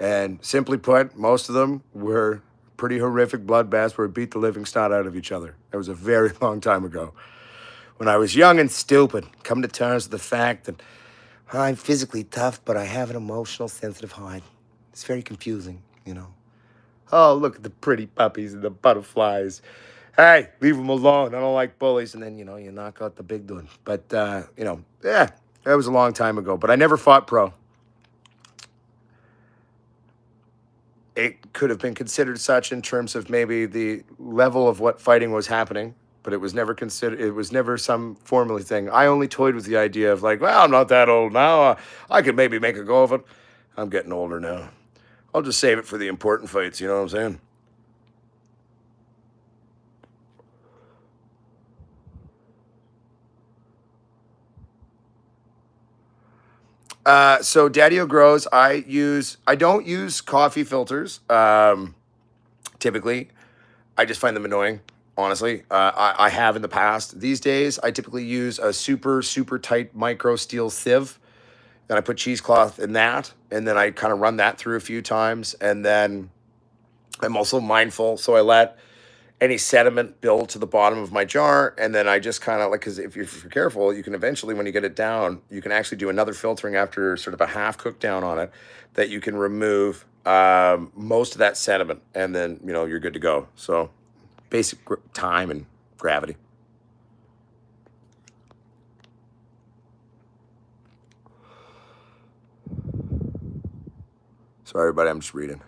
And simply put, most of them were pretty horrific bloodbaths where we beat the living snot out of each other. That was a very long time ago. When I was young and stupid, coming to terms with the fact that I'm physically tough, but I have an emotional, sensitive heart. It's very confusing, you know. Oh, look at the pretty puppies and the butterflies. Hey, leave them alone. I don't like bullies. And then, you know, you knock out the big dude. But, you know, yeah, that was a long time ago. But I never fought pro. It could have been considered such in terms of maybe the level of what fighting was happening, but it was never considered, it was never some formally thing. I only toyed with the idea of like, well, I'm not that old now. I could maybe make a go of it. I'm getting older now. I'll just save it for the important fights, you know what I'm saying? So Daddy-O Grows, I don't use coffee filters, typically. I just find them annoying, honestly. I have in the past. These days, I typically use a super, super tight micro steel sieve. Then I put cheesecloth in that, and then I kind of run that through a few times. And then I'm also mindful, so I let any sediment build to the bottom of my jar, and then I just kind of like, because if you're careful, you can eventually, when you get it down, you can actually do another filtering after sort of a half cook down on it, that you can remove most of that sediment, and then you know you're good to go. So basic time and gravity. Sorry, everybody, I'm just reading.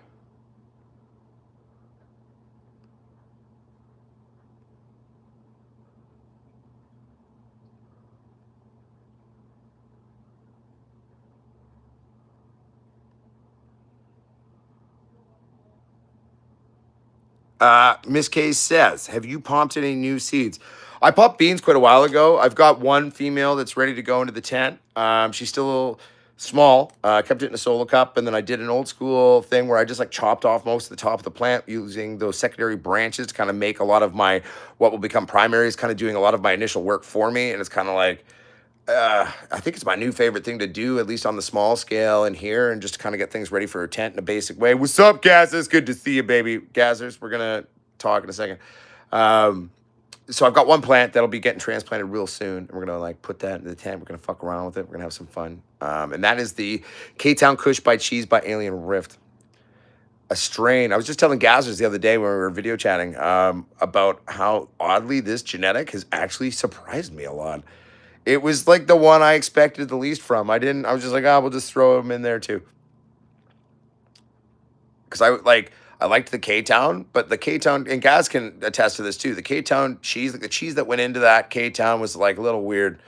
Miss K says, have you popped any new seeds? I popped beans quite a while ago. I've got one female that's ready to go into the tent. She's still small. Kept it in a solo cup, and then I did an old school thing where I just like chopped off most of the top of the plant using those secondary branches to kind of make a lot of my, what will become primaries, kind of doing a lot of my initial work for me. And it's kind of like, I think it's my new favorite thing to do, at least on the small scale in here, and just to kind of get things ready for a tent in a basic way. What's up, Gazzers? Good to see you, baby. Gazzers, we're going to talk in a second. So I've got one plant that'll be getting transplanted real soon, and we're going to like put that in the tent. We're going to fuck around with it. We're going to have some fun. And that is the K-Town Kush by Cheese by Alien Rift. A strain. I was just telling Gazzers the other day when we were video chatting about how oddly this genetic has actually surprised me a lot. It was like the one I expected the least from. I was just like, oh, we'll just throw them in there too. Because I liked the K-Town, but the K-Town, and Gaz can attest to this too. The K-Town cheese, like the cheese that went into that K-Town was like a little weird.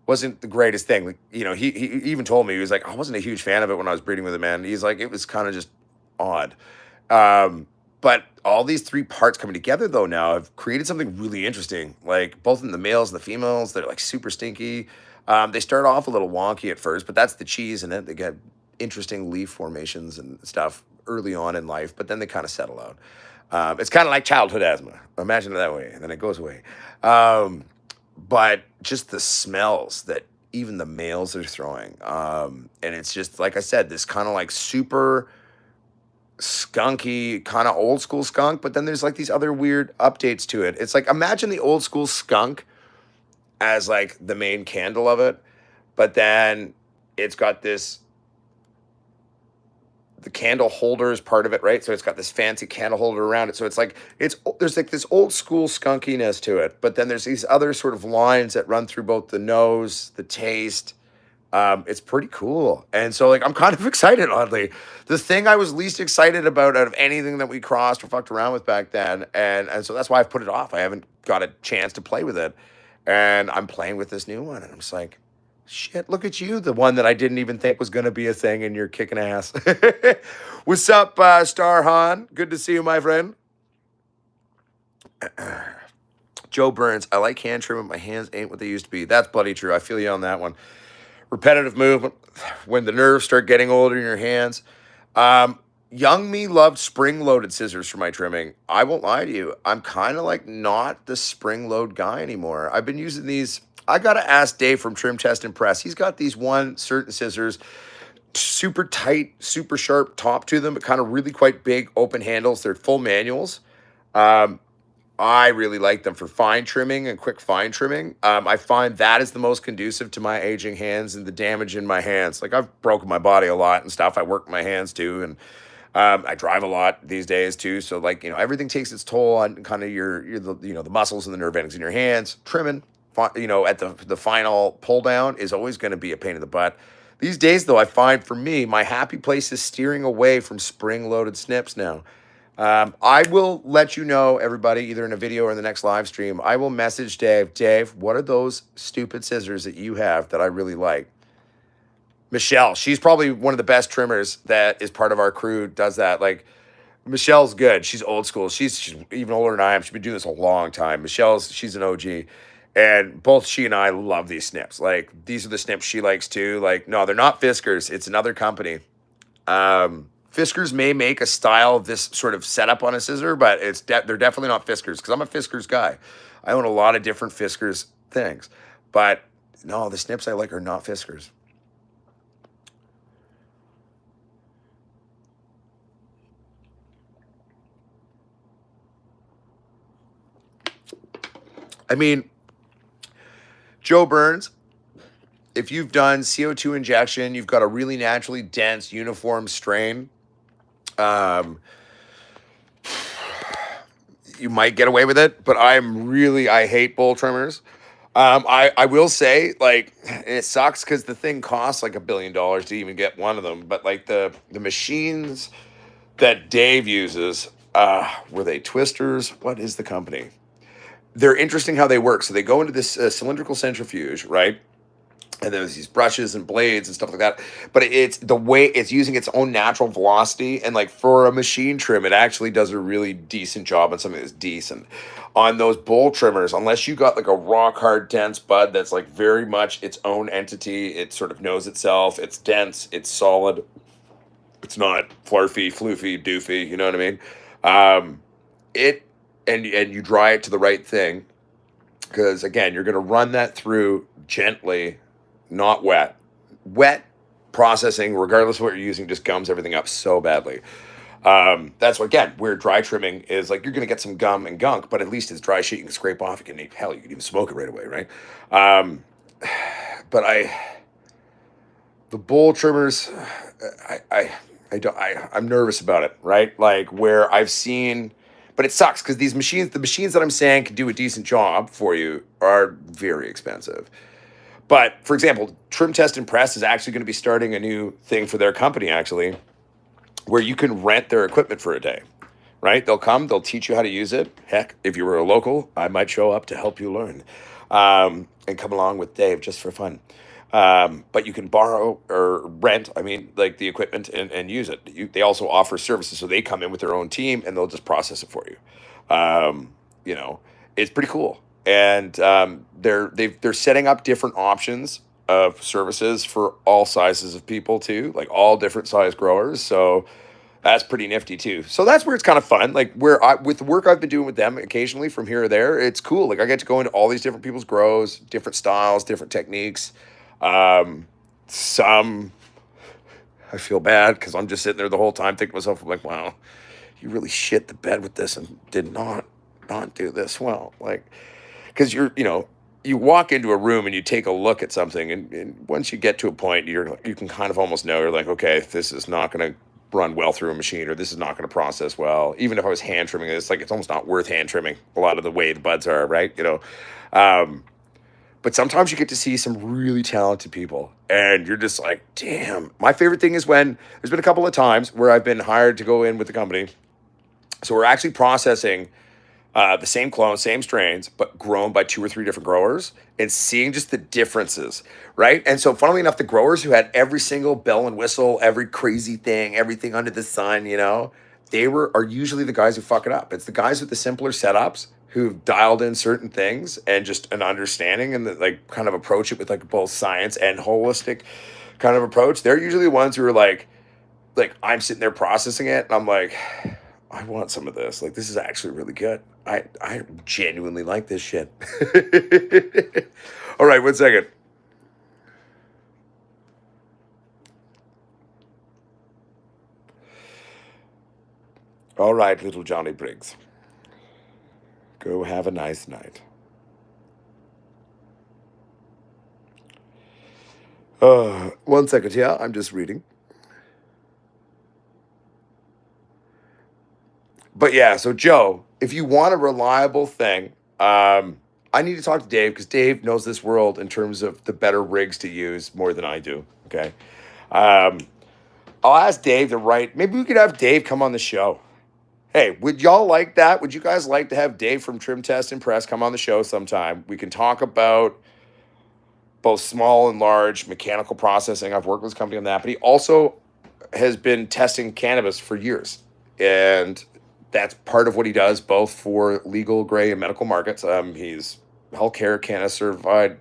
Wasn't the greatest thing. Like, you know, he even told me, he was like, I wasn't a huge fan of it when I was breeding with him, man. He's like, it was kind of just odd. But all these three parts coming together though now have created something really interesting. Like both in the males and the females, they're like super stinky. They start off a little wonky at first, but that's the cheese in it. They get interesting leaf formations and stuff early on in life, but then they kind of settle out. It's kind of like childhood asthma. Imagine it that way, and then it goes away. But just the smells that even the males are throwing. And it's just, like I said, this kind of like super skunky, kind of old school skunk, but then there's like these other weird updates to it. It's like, imagine the old school skunk as like the main candle of it, but then it's got this the candle holder is part of it, right? So it's got this fancy candle holder around it. So it's like there's like this old school skunkiness to it, but then there's these other sort of lines that run through both the nose, the taste. It's pretty cool. And so like I'm kind of excited, oddly. The thing I was least excited about out of anything that we crossed or fucked around with back then. And so that's why I've put it off. I haven't got a chance to play with it. And I'm playing with this new one. And I'm just like, shit, look at you, the one that I didn't even think was gonna be a thing, and you're kicking ass. What's up, Star Han? Good to see you, my friend. Joe Burns, I like hand trimming. My hands ain't what they used to be. That's bloody true. I feel you on that one. Repetitive movement, when the nerves start getting older in your hands. Young me loved spring-loaded scissors for my trimming. I won't lie to you. I'm kind of like not the spring-load guy anymore. I've been using these. I got to ask Dave from Trim Test and Press. He's got these one certain scissors, super tight, super sharp top to them, but kind of really quite big open handles. They're full manuals. I really like them for fine trimming and quick fine trimming. I find that is the most conducive to my aging hands and the damage in my hands. Like I've broken my body a lot and stuff. I work my hands too. And I drive a lot these days too. So like, everything takes its toll on kind of the muscles and the nerve endings in your hands. Trimming, at the final pull down is always going to be a pain in the butt. These days though, I find for me, my happy place is steering away from spring loaded snips now. I will let you know, everybody, either in a video or in the next live stream. I will message Dave. Dave, what are those stupid scissors that you have that I really like? Michelle, she's probably one of the best trimmers that is part of our crew, does that. Like, Michelle's good. She's old school. She's even older than I am. She's been doing this a long time. She's an OG. And both she and I love these snips. Like, these are the snips she likes too. Like, no, they're not Fiskars. It's another company. Fiskars may make a style of this sort of setup on a scissor, but they're definitely not Fiskars, because I'm a Fiskars guy. I own a lot of different Fiskars things. But no, the snips I like are not Fiskars. I mean, Joe Burns, if you've done CO2 injection, you've got a really naturally dense, uniform strain. You might get away with it, but I hate bowl trimmers. I will say, like, it sucks because the thing costs like $1 billion to even get one of them. But like the machines that Dave uses, were they Twisters? What is the company? They're interesting how they work. So they go into this cylindrical centrifuge, right? And there's these brushes and blades and stuff like that. But it's the way it's using its own natural velocity. And like for a machine trim, it actually does a really decent job on something that's decent. On those bowl trimmers, unless you got like a rock hard dense bud that's like very much its own entity, it sort of knows itself, it's dense, it's solid, it's not flarfy, floofy, doofy, you know what I mean? And you dry it to the right thing. Because again, you're gonna run that through gently, not wet. Wet processing, regardless of what you're using, just gums everything up so badly. That's what, again, where dry trimming is like, you're going to get some gum and gunk, but at least it's dry shit you can scrape off. You can even smoke it right away, right? But the bowl trimmers, I'm nervous about it, right? Like where I've seen, but it sucks because the machines that I'm saying can do a decent job for you are very expensive. But for example, Trim Test and Press is actually going to be starting a new thing for their company, actually, where you can rent their equipment for a day, right? They'll teach you how to use it. Heck, if you were a local, I might show up to help you learn, and come along with Dave just for fun. But you can borrow or rent, like the equipment and use it. They also offer services, so they come in with their own team and they'll just process it for you. It's pretty cool. And they're setting up different options of services for all sizes of people too, like all different size growers. So that's pretty nifty too. So that's where it's kind of fun. Like with the work I've been doing with them occasionally from here or there, it's cool. Like I get to go into all these different people's grows, different styles, different techniques. Some I feel bad because I'm just sitting there the whole time thinking to myself, I'm like, wow, you really shit the bed with this and did not do this well. Like, because you walk into a room and you take a look at something, and once you get to a point, you can kind of almost know, you're like, okay, this is not going to run well through a machine, or this is not going to process well. Even if I was hand trimming this, like it's almost not worth hand trimming a lot of the way the buds are, right? Um, but sometimes you get to see some really talented people, and you're just like, damn. My favorite thing is when there's been a couple of times where I've been hired to go in with the company. So we're actually processing the same clone, same strains, but grown by 2 or 3 different growers, and seeing just the differences, right? And so, funnily enough, the growers who had every single bell and whistle, every crazy thing, everything under the sun, are usually the guys who fuck it up. It's the guys with the simpler setups who've dialed in certain things and just an understanding and like kind of approach it with like both science and holistic kind of approach. They're usually the ones who are like I'm sitting there processing it, and I'm like, I want some of this. Like, this is actually really good. I genuinely like this shit. All right, 1 second. All right, little Johnny Briggs. Go have a nice night. 1 second, yeah, I'm just reading. But yeah, so Joe, if you want a reliable thing, I need to talk to Dave because Dave knows this world in terms of the better rigs to use more than I do. Okay. Um, I'll ask Dave to write. Maybe we could have Dave come on the show. Hey, would y'all like that? Would you guys like to have Dave from Trim Test and Press come on the show sometime? We can talk about both small and large mechanical processing. I've worked with this company on that, but he also has been testing cannabis for years. And that's part of what he does, both for legal, gray, and medical markets. He's healthcare Canada certified,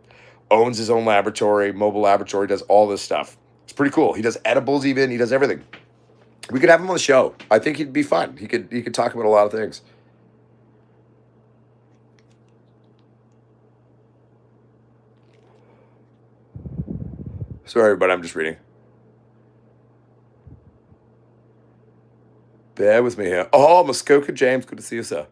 owns his own laboratory, mobile laboratory, does all this stuff. It's pretty cool. He does edibles even. He does everything. We could have him on the show. I think he'd be fun. He could talk about a lot of things. Sorry, but I'm just reading. Bear with me here. Oh, Muskoka James, good to see you, sir.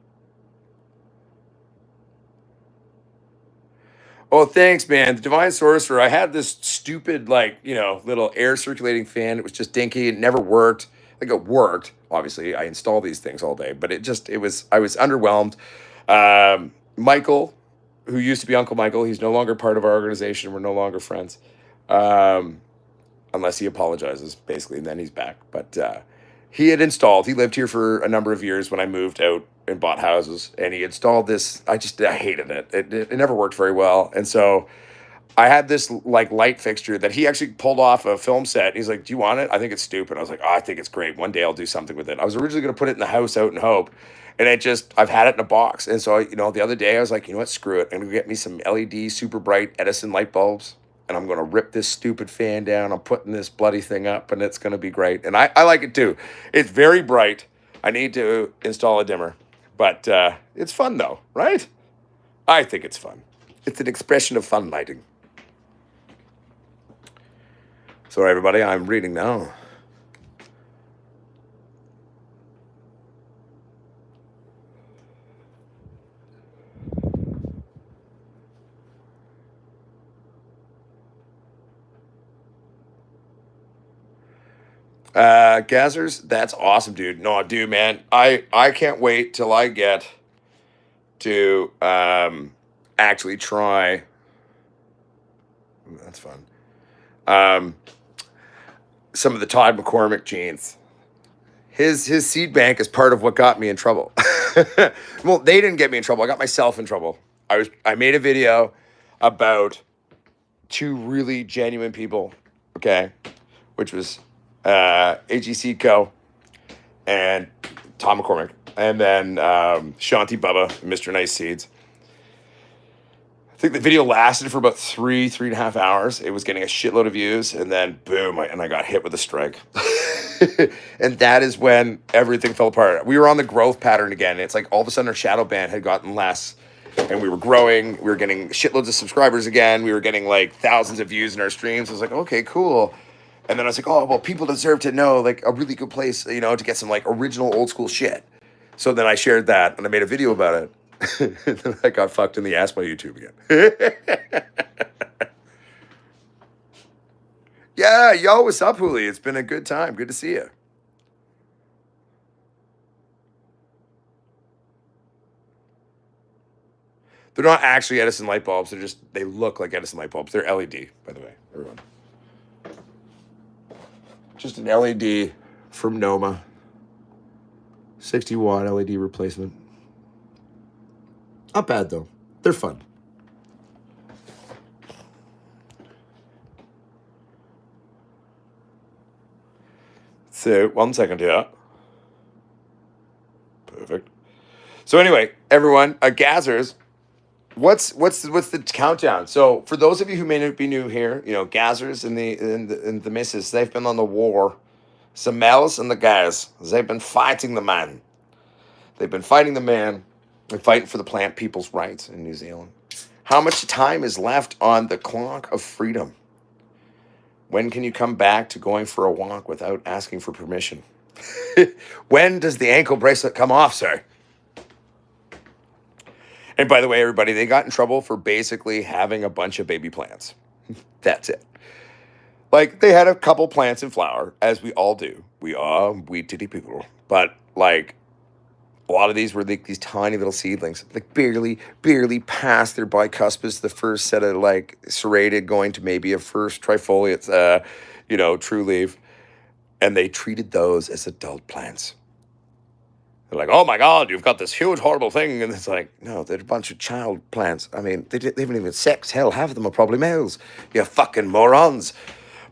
Oh, thanks, man. The Divine Sorcerer. I had this stupid, like, little air circulating fan. It was just dinky. It never worked. Like, it worked. Obviously, I install these things all day, but I was underwhelmed. Michael, who used to be Uncle Michael, he's no longer part of our organization. We're no longer friends. Um, unless he apologizes, basically, and then he's back. But he lived here for a number of years when I moved out and bought houses, and he installed this. I hated it. It never worked very well. And so I had this like light fixture that he actually pulled off a film set. He's like, "Do you want it?" I think it's stupid. I was like, "Oh, I think it's great. One day I'll do something with it." I was originally going to put it in the house out in Hope, and I've had it in a box. And so, the other day I was like, you know what, screw it. I'm going to get me some LED super bright Edison light bulbs, and I'm going to rip this stupid fan down. I'm putting this bloody thing up, and it's going to be great. And I like it too. It's very bright. I need to install a dimmer, but it's fun though, right? I think it's fun. It's an expression of fun lighting. Sorry, everybody, I'm reading now. Gazzers, that's awesome, dude. No, dude, man, I can't wait till I get to actually try. Ooh, that's fun. Um, some of the Todd McCormick genes. His seed bank is part of what got me in trouble. Well, they didn't get me in trouble. I got myself in trouble. I made a video about 2 really genuine people, okay, which was AGC Co. and Tom McCormick, and then Shanti Bubba, Mr. Nice Seeds. I think the video lasted for about 3.5 hours. It was getting a shitload of views, and then boom, I got hit with a strike. And that is when everything fell apart. We were on the growth pattern again. It's like all of a sudden our shadow band had gotten less, and we were growing. We were getting shitloads of subscribers again. We were getting like thousands of views in our streams. I was like, okay, cool. And then I was like, oh, well, people deserve to know like a really good place, to get some like original old school shit. So then I shared that and I made a video about it. And then I got fucked in the ass by YouTube again. Yeah, yo, what's up, Huli? It's been a good time. Good to see you. They're not actually Edison light bulbs. They look like Edison light bulbs. They're LED, by the way, everyone. Just an LED from Noma. 60-watt LED replacement. Not bad, though. They're fun. So, 1 second here. Perfect. So anyway, everyone, Gazzers, what's the countdown? So for those of you who may not be new here, Gazzers and the missus, they've been on the war. Samels and the guys, they've been fighting the man. They've been fighting the man. They're fighting for the plant people's rights in New Zealand. How much time is left on the clock of freedom? When can you come back to going for a walk without asking for permission? When does the ankle bracelet come off, sir? And by the way, everybody, they got in trouble for basically having a bunch of baby plants. That's it. Like, they had a couple plants in flower, as we all do. We are weed titty people. But, like, a lot of these were like these tiny little seedlings, like barely past their bicuspis, the first set of, like, serrated, going to maybe a first trifoliate, true leaf. And they treated those as adult plants. They're like, oh my God, you've got this huge, horrible thing. And it's like, no, they're a bunch of child plants. I mean, they haven't even sex. Hell, half of them are probably males. You fucking morons.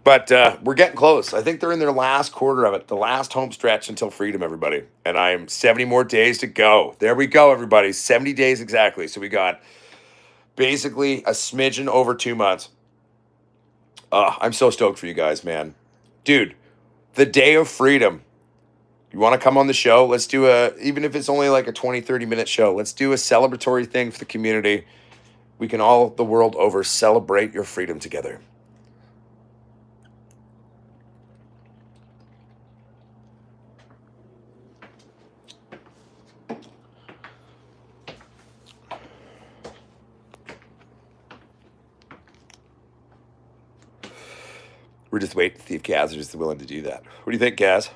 But we're getting close. I think they're in their last quarter of it, the last home stretch until freedom, everybody. And I'm 70 more days to go. There we go, everybody. 70 days exactly. So we got basically a smidgen over 2 months. I'm so stoked for you guys, man. Dude, the day of freedom. You want to come on the show? Let's do even if it's only like a 20, 30-minute show, let's do a celebratory thing for the community. We can all, the world over, celebrate your freedom together. We're just waiting to see if Gaz is willing to do that. What do you think, Gaz?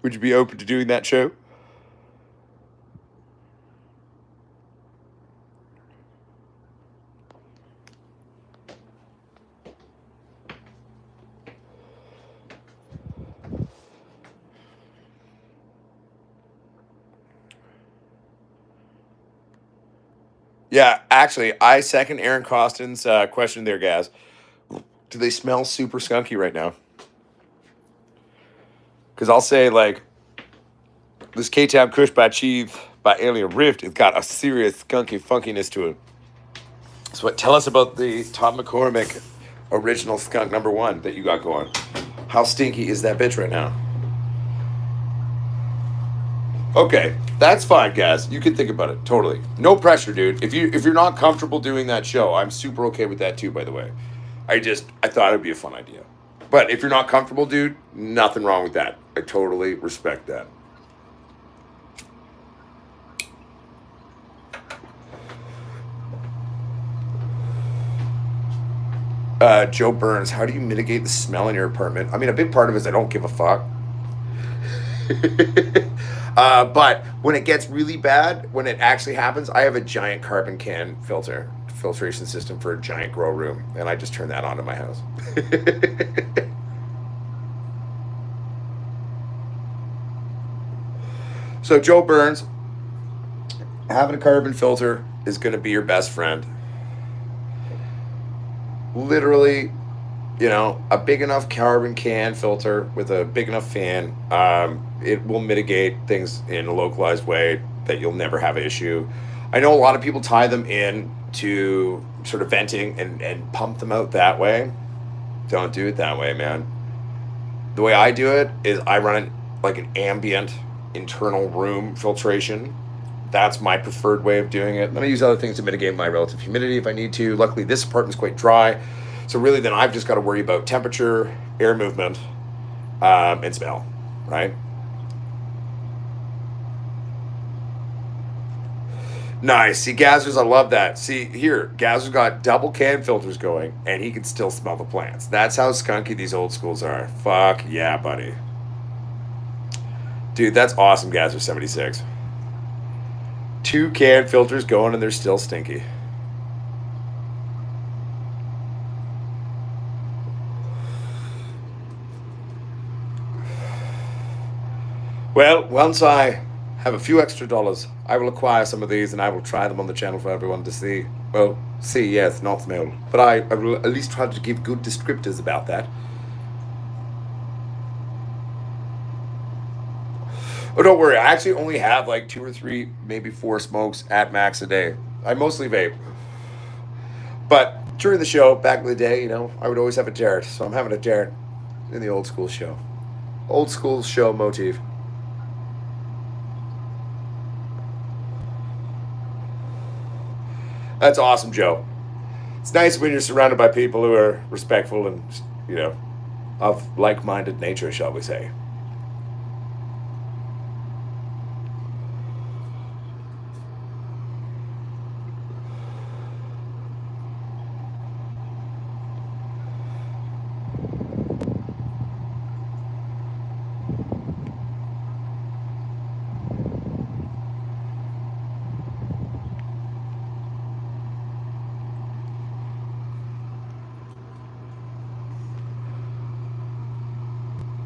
Would you be open to doing that show? Yeah, actually, I second Aaron Costin's question there, Gaz. Do they smell super skunky right now? Because I'll say, like, this K-Tab Kush by Chief by Alien Rift, it's got a serious skunky funkiness to it. So tell us about the Tom McCormick original skunk #1 that you got going. How stinky is that bitch right now? Okay, that's fine, guys. You can think about it. Totally. No pressure, dude. If you're not comfortable doing that show, I'm super okay with that too, by the way. I thought it'd be a fun idea. But if you're not comfortable, dude, nothing wrong with that. I totally respect that. Joe Burns, how do you mitigate the smell in your apartment? I mean, a big part of it is I don't give a fuck. But when it gets really bad, when it actually happens, I have a giant carbon can filtration system for a giant grow room, and I just turn that on in my house. So Joe Burns, having a carbon filter is going to be your best friend. Literally, a big enough carbon can filter with a big enough fan, it will mitigate things in a localized way that you'll never have an issue. I know a lot of people tie them in to sort of venting and pump them out that way. Don't do it that way, man. The way I do it is I run it like an ambient internal room filtration. That's my preferred way of doing it. Then I use other things to mitigate my relative humidity if I need to. Luckily, this apartment's quite dry. So really, then I've just got to worry about temperature, air movement, and smell, right? Nice. See, Gazzers, I love that. See, here, Gazzer's got double can filters going, and he can still smell the plants. That's how skunky these old schools are. Fuck yeah, buddy. Dude, that's awesome, guys, for 76. 2 can filters going and they're still stinky. Well, once I have a few extra dollars, I will acquire some of these and I will try them on the channel for everyone to see. Well, see, yes, not smell. But I will at least try to give good descriptors about that. Oh, don't worry. I actually only have like 2 or 3, maybe 4 smokes at max a day. I mostly vape. But during the show, back in the day, I would always have a dart. So I'm having a dart in the old school show. Old school show motif. That's awesome, Joe. It's nice when you're surrounded by people who are respectful and, of like minded nature, shall we say.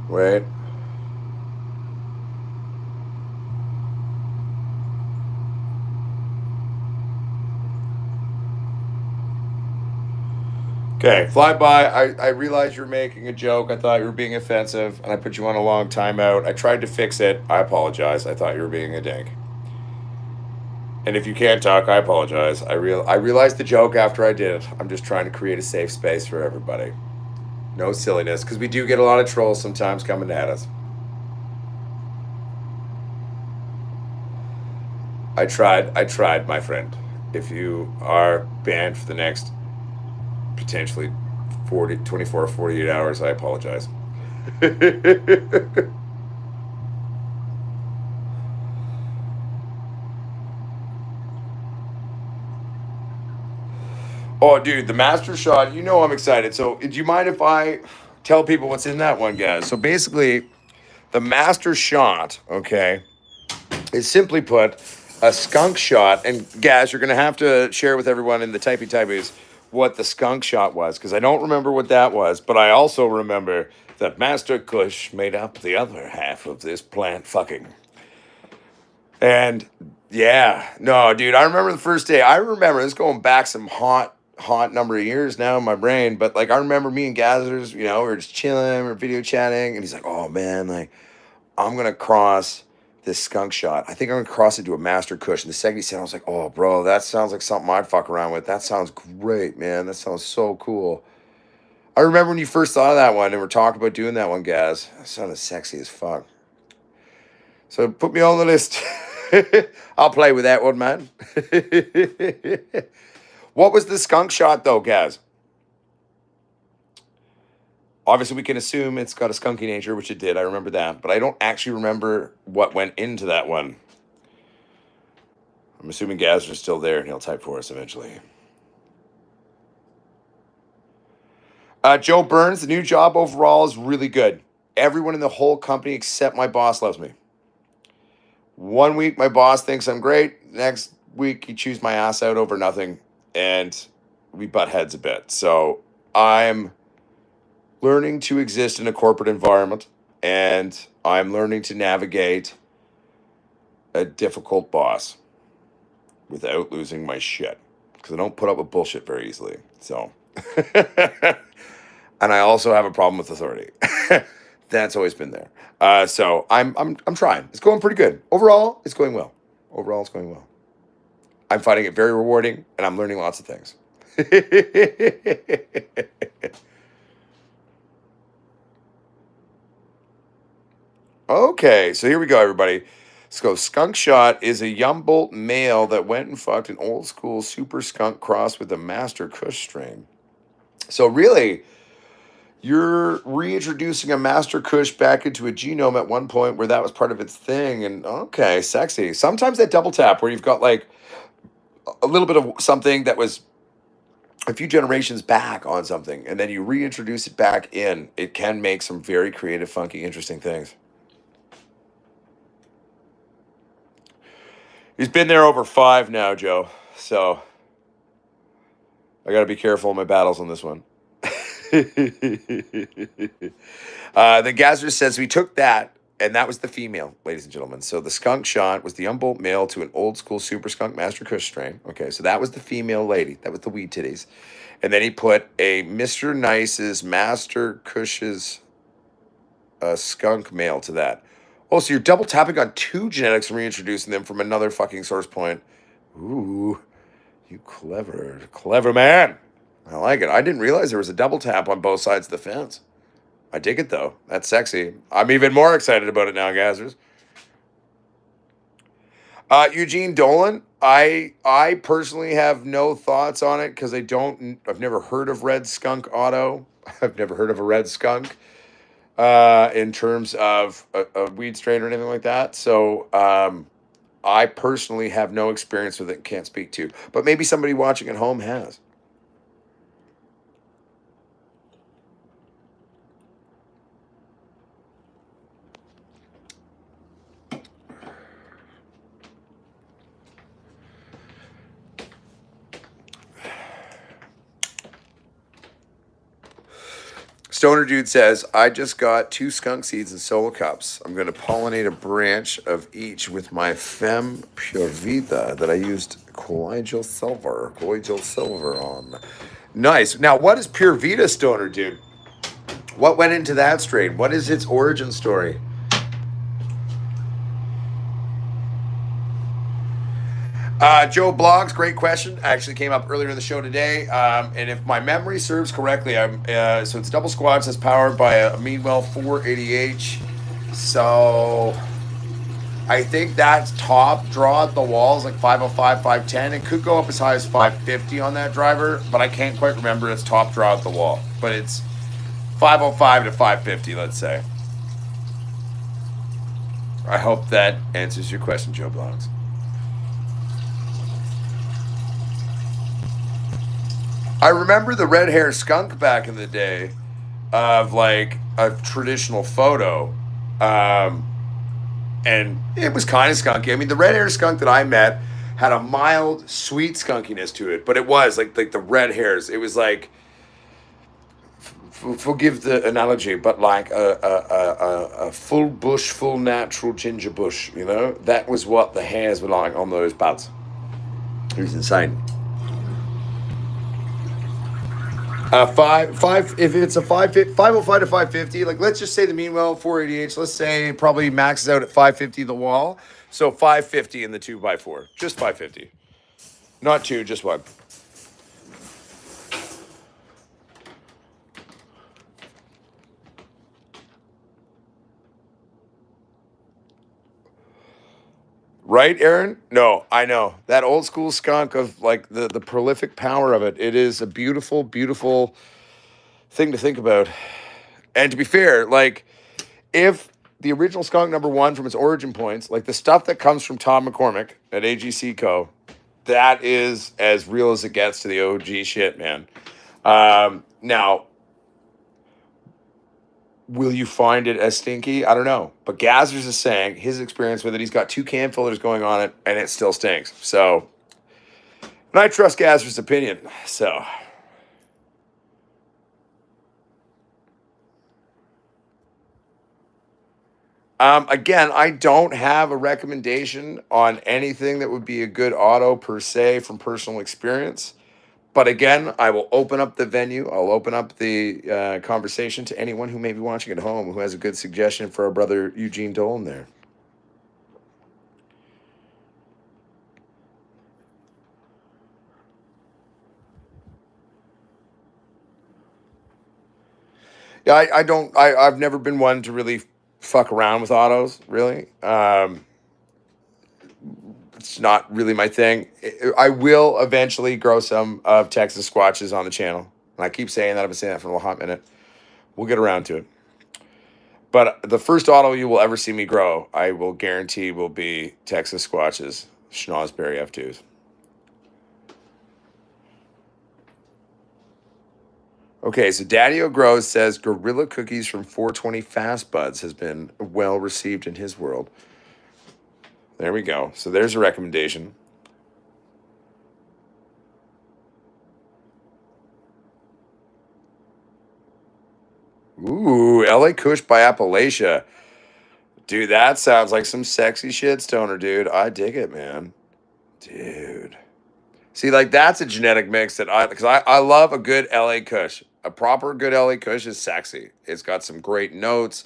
Right? Okay, fly by. I realized you're making a joke. I thought you were being offensive, and I put you on a long timeout. I tried to fix it. I apologize. I thought you were being a dink. And if you can't talk, I apologize. I realized the joke after I did it. I'm just trying to create a safe space for everybody. No silliness, because we do get a lot of trolls sometimes coming at us. I tried, my friend. If you are banned for the next potentially 24 or 48 hours, I apologize. Oh, dude, the master shot, I'm excited. So, do you mind if I tell people what's in that one, guys? So, basically, the master shot, okay, is simply put a skunk shot. And, guys, you're going to have to share with everyone in the typies what the skunk shot was, because I don't remember what that was, but I also remember that Master Kush made up the other half of this plant fucking. And yeah, no, dude, I remember the first day. I remember this going back some hot number of years now in my brain. But like, I remember me and Gathers, we were just chilling, we are video chatting, and he's like, "Oh man, like, I'm gonna cross this skunk shot. I think I'm gonna cross it to a Master Kush." And the second he said, I was like, "Oh, bro, that sounds like something I'd fuck around with. That sounds great, man. That sounds so cool." I remember when you first thought of that one, and we're talking about doing that one, Gaz. That sounded sexy as fuck. So put me on the list. I'll play with that one, man. What was the skunk shot, though, Gaz? Obviously, we can assume it's got a skunky nature, which it did. I remember that. But I don't actually remember what went into that one. I'm assuming Gaz is still there, and he'll type for us eventually. Joe Burns, the new job overall is really good. Everyone in the whole company except my boss loves me. One week, my boss thinks I'm great. Next week, he chews my ass out over nothing, and we butt heads a bit. So I'm learning to exist in a corporate environment, and I'm learning to navigate a difficult boss without losing my shit, because I don't put up with bullshit very easily. So, and I also have a problem with authority. That's always been there. So I'm trying. It's going pretty good. Overall, it's going well. Overall, it's going well. I'm finding it very rewarding, and I'm learning lots of things. Okay, so here we go, everybody. Let's go. Skunk Shot is a Yumboldt male that went and fucked an old school super skunk cross with a Master Kush strain. So really, you're reintroducing a Master Kush back into a genome at one point where that was part of its thing. And okay, sexy. Sometimes that double tap where you've got like a little bit of something that was a few generations back on something, and then you reintroduce it back in, it can make some very creative, funky, interesting things. He's been there over 5 now, Joe. So I got to be careful in my battles on this one. The Gazzer says we took that, and that was the female, ladies and gentlemen. So the skunk shot was the Humboldt male to an old school super skunk Master Kush strain. Okay, so that was the female lady. That was the weed titties. And then he put a Mr. Nice's Master Kush's skunk male to that. Oh, so you're double tapping on 2 genetics and reintroducing them from another fucking source point. Ooh, you clever man. I like it. I didn't realize there was a double tap on both sides of the fence. I dig it, though. That's sexy. I'm even more excited about it now, Gazzers. Eugene Dolan, I personally have no thoughts on it because I've never heard of Red Skunk Auto. I've never heard of a Red Skunk in terms of a weed strain or anything like that. So I personally have no experience with it and can't speak to. But maybe somebody watching at home has. Stoner Dude says, I just got 2 skunk seeds in solo cups. I'm going to pollinate a branch of each with my Femme Pure Vida that I used colloidal silver on. Nice. Now, what is Pure Vita, Stoner Dude? What went into that strain? What is its origin story? Joe Blogs, great question. Actually came up earlier in the show today. And if my memory serves correctly, so it's double squats that's powered by a Meanwell 480H. So I think that's top draw at the walls, like 505, 510. It could go up as high as 550 on that driver, but I can't quite remember its top draw at the wall. But it's 505 to 550, let's say. I hope that answers your question, Joe Blogs. I remember the red hair skunk back in the day of like a traditional photo. And it was kind of skunky. I mean, the red hair skunk that I met had a mild, sweet skunkiness to it, but it was like the red hairs. It was like, forgive the analogy, but like a full bush, full natural ginger bush. You know, that was what the hairs were like on those buds. It was insane. If it's a 505 to 550, like let's just say the Meanwell 480H, let's say probably maxes out at 550 the wall. So 550 in the 2x4, just 550. Not 2, just 1. Right, Aaron? No, I know. That old school skunk of like the prolific power of it. It is a beautiful, beautiful thing to think about. And to be fair, like if the original skunk number 1 from its origin points, like the stuff that comes from Tom McCormick at AGC Co., that is as real as it gets to the OG shit, man. Now, will you find it as stinky? I don't know. But Gazzers is saying his experience with it, he's got 2 cam fillers going on it, and it still stinks. So, and I trust Gazzers' opinion. So, again, I don't have a recommendation on anything that would be a good auto per se from personal experience. But again, I will open up the venue. I'll open up the conversation to anyone who may be watching at home who has a good suggestion for our brother Eugene Dolan there. Yeah, I don't. I've never been one to really fuck around with autos. Really, it's not really my thing. I will eventually grow some of Texas Squatches on the channel. And I keep saying that. I've been saying that for a hot minute. We'll get around to it. But the first auto you will ever see me grow, I will guarantee, will be Texas Squatches, Schnozberry F2s. Okay, so Daddy-O Grows says Gorilla Cookies from 420 Fast Buds has been well received in his world. There we go. So there's a recommendation. Ooh, LA Kush by Appalachia. Dude, that sounds like some sexy shit, Stoner, dude. I dig it, man. Dude. See, like that's a genetic mix that because I love a good LA Kush. A proper good LA Kush is sexy. It's got some great notes,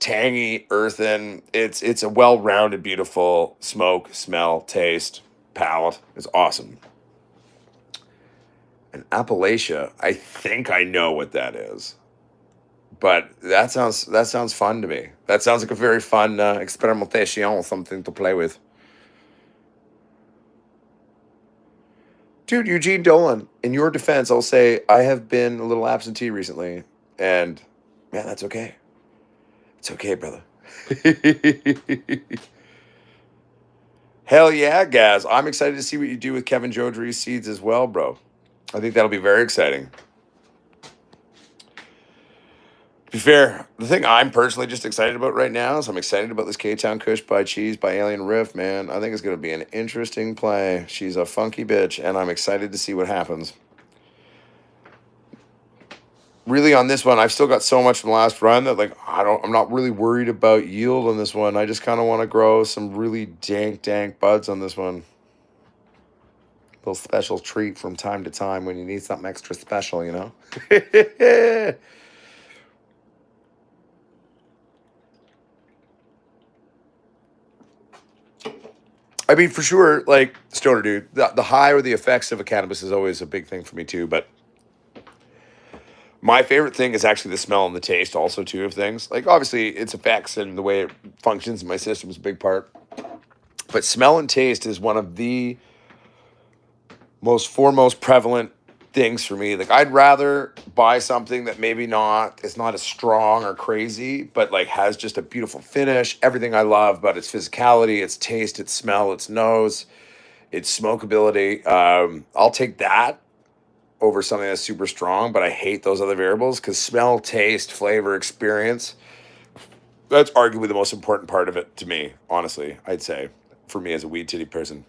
tangy, earthen. It's a well-rounded, beautiful smoke, smell, taste, palate. It's awesome. And Appalachia, I think I know what that is. But that sounds fun to me. That sounds like a very fun experimentation, something to play with. Dude, Eugene Dolan, in your defense, I'll say I have been a little absentee recently, and man, that's okay. It's okay, brother. Hell yeah, Gaz. I'm excited to see what you do with Kevin Jodry's seeds as well, bro. I think that'll be very exciting. To be fair, the thing I'm personally just excited about right now is I'm excited about this K-Town Kush by Cheese by Alien Riff, man. I think it's going to be an interesting play. She's a funky bitch, and I'm excited to see what happens. Really, on this one, I've still got so much from the last run that like I'm not really worried about yield on this one. I just kind of want to grow some really dank buds on this one. Little special treat from time to time when you need something extra special, you know? I mean, for sure, like Stoner dude, the high or the effects of a cannabis is always a big thing for me too. But my favorite thing is actually the smell and the taste, also too, of things. Like obviously, its effects and the way it functions in my system is a big part. But smell and taste is one of the most foremost prevalent things for me. Like I'd rather buy something that maybe it's not as strong or crazy, but like has just a beautiful finish, everything I love about its physicality, its taste, its smell, its nose, its smokability. I'll take that over something that's super strong, but I hate those other variables because smell, taste, flavor, experience, that's arguably the most important part of it to me, honestly, I'd say, for me as a weed titty person.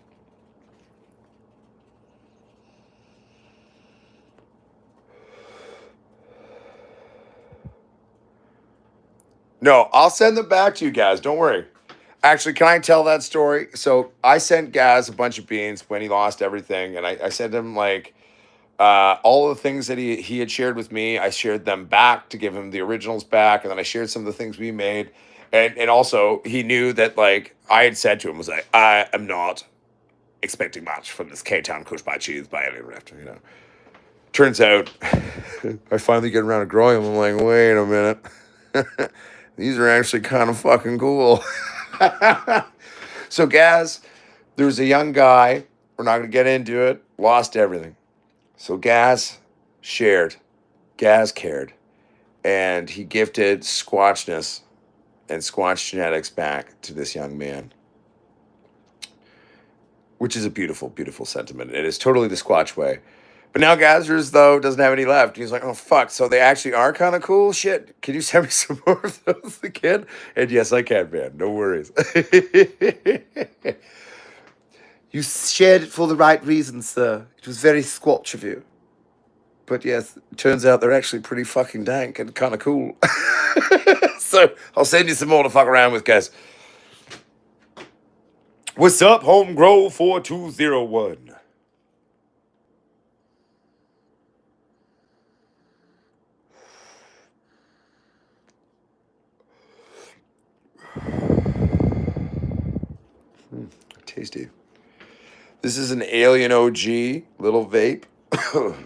No, I'll send them back to you guys. Don't worry. Actually, can I tell that story? So I sent Gaz a bunch of beans when he lost everything, and I sent him like all of the things that he had shared with me. I shared them back to give him the originals back, and then I shared some of the things we made, and also he knew that like I had said to him was like I am not expecting much from this K Town Kush by Cheese by any rift, you know. Turns out, I finally get around to growing them. I'm like, wait a minute. These are actually kind of fucking cool. So, Gaz, there was a young guy. We're not going to get into it. Lost everything. So, Gaz shared. Gaz cared. And he gifted Squatchness and Squatch genetics back to this young man, which is a beautiful, beautiful sentiment. It is totally the Squatch way. But now Gazers, though, doesn't have any left. He's like, oh, fuck. So they actually are kind of cool? Shit. Can you send me some more of those again? And yes, I can, man. No worries. You shared it for the right reasons, sir. It was very Squatch of you. But yes, it turns out they're actually pretty fucking dank and kind of cool. So I'll send you some more to fuck around with, guys. What's up, Home Grow 4201? Tasty. This is an Alien OG little vape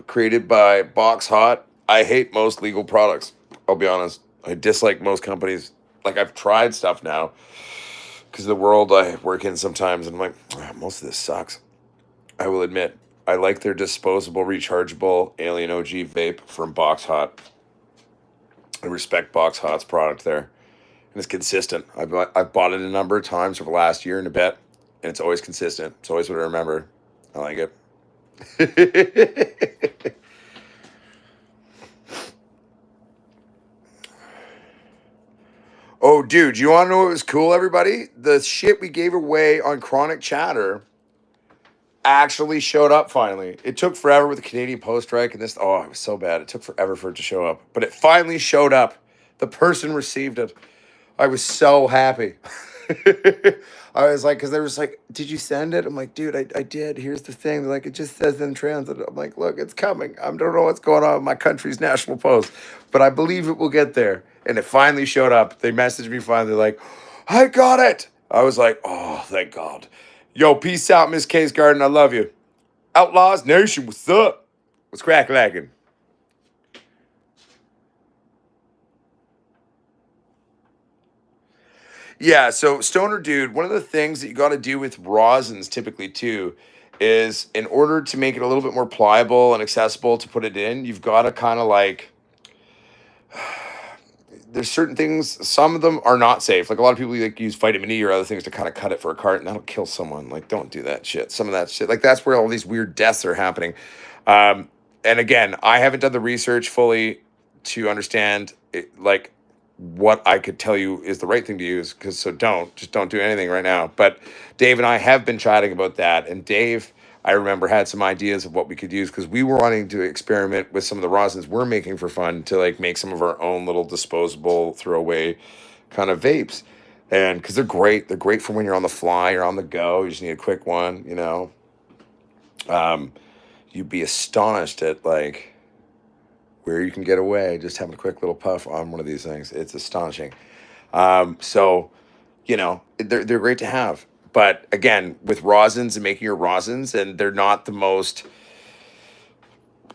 created by Box Hot. I hate most legal products. I'll be honest. I dislike most companies. Like I've tried stuff now because of the world I work in sometimes, and I'm like, most of this sucks. I will admit, I like their disposable, rechargeable Alien OG vape from Box Hot. I respect Box Hot's product there, and it's consistent. I've bought it a number of times over the last year and a bit, and it's always consistent. It's always what I remember. I like it. Oh, dude, you want to know what was cool, everybody? The shit we gave away on Chronic Chatter actually showed up finally. It took forever with the Canadian Post strike and this. Oh, it was so bad. It took forever for it to show up, but it finally showed up. The person received it. I was so happy. I was like, because they was like, did you send it? I'm like, dude, I did. Here's the thing. They're like, it just says in transit. I'm like, look, it's coming. I don't know what's going on with my country's national post, but I believe it will get there. And it finally showed up. They messaged me finally, like, I got it. I was like, oh, thank God. Yo, peace out, Miss Case Garden. I love you. Outlaws Nation, what's up? What's crack lacking? Yeah, so Stoner Dude, one of the things that you got to do with rosins typically too is in order to make it a little bit more pliable and accessible to put it in, you've got to kind of like there's certain things, some of them are not safe. Like a lot of people like use vitamin E or other things to kind of cut it for a cart and that'll kill someone. Like don't do that shit. Some of that shit. Like that's where all these weird deaths are happening. Um, and again, I haven't done the research fully to understand it, like what I could tell you is the right thing to use. Because so don't do anything right now. But Dave and I have been chatting about that, and Dave, I remember, had some ideas of what we could use because we were wanting to experiment with some of the rosins we're making for fun to like make some of our own little disposable throwaway kind of vapes. And because they're great for when you're on the fly or on the go. You just need a quick one, you know. Um, you'd be astonished at like where you can get away just having a quick little puff on one of these things. It's astonishing. So you know, they're great to have. But again, with rosins and making your rosins, and they're not the most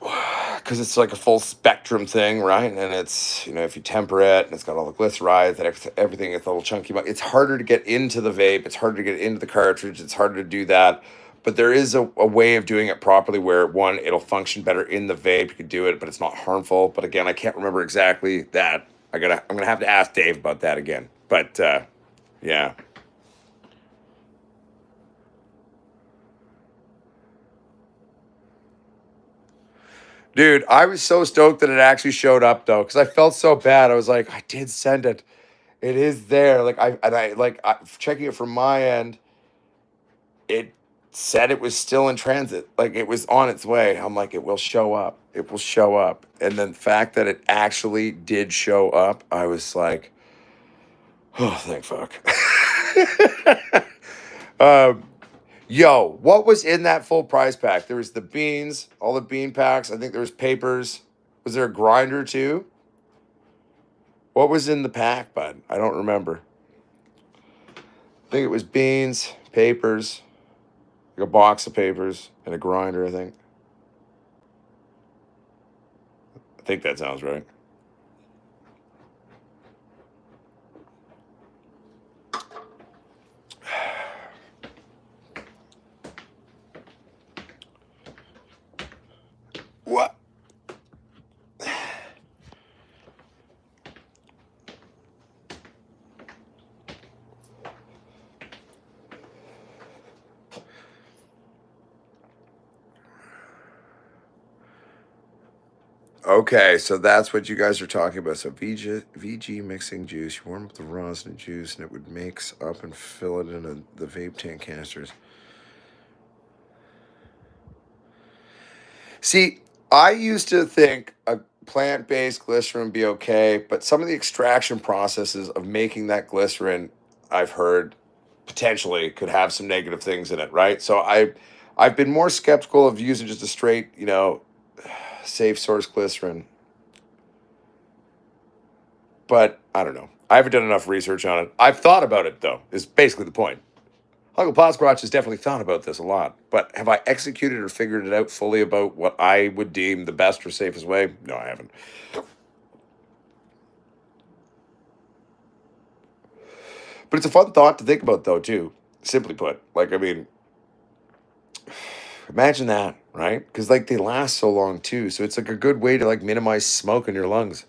because it's like a full spectrum thing, right? And it's, you know, if you temper it and it's got all the glycerides and everything, it's a little chunky, but it's harder to get into the vape. It's harder to get into the cartridge. It's harder to do that. But there is a way of doing it properly where one, it'll function better in the vape. You can do it, but it's not harmful. But again, I can't remember exactly that. I'm gonna have to ask Dave about that again. But yeah. Dude, I was so stoked that it actually showed up though, because I felt so bad. I was like, I did send it. It is there. Checking it from my end, it said it was still in transit. Like it was on its way. I'm like, it will show up. It will show up. And then the fact that it actually did show up, I was like, oh, thank fuck. um, Yo, what was in that full price pack? There was the beans, all the bean packs. I think there was papers. Was there a grinder too? What was in the pack, bud? I don't remember. I think it was beans, papers, like a box of papers, and a grinder, I think. I think that sounds right. What? Okay, so that's what you guys are talking about. So VG mixing juice, you warm up the rosin juice, and it would mix up and fill it in the vape tank canisters. See, I used to think a plant-based glycerin would be okay, but some of the extraction processes of making that glycerin, I've heard, potentially could have some negative things in it, right? So I've been more skeptical of using just a straight, you know, safe source glycerin. But I don't know. I haven't done enough research on it. I've thought about it though, is basically the point. Uncle Potsquatch has definitely thought about this a lot, but have I executed or figured it out fully about what I would deem the best or safest way? No, I haven't. But it's a fun thought to think about, though, too. Simply put, like, I mean, imagine that, right? Because like they last so long too, so it's like a good way to like minimize smoke in your lungs.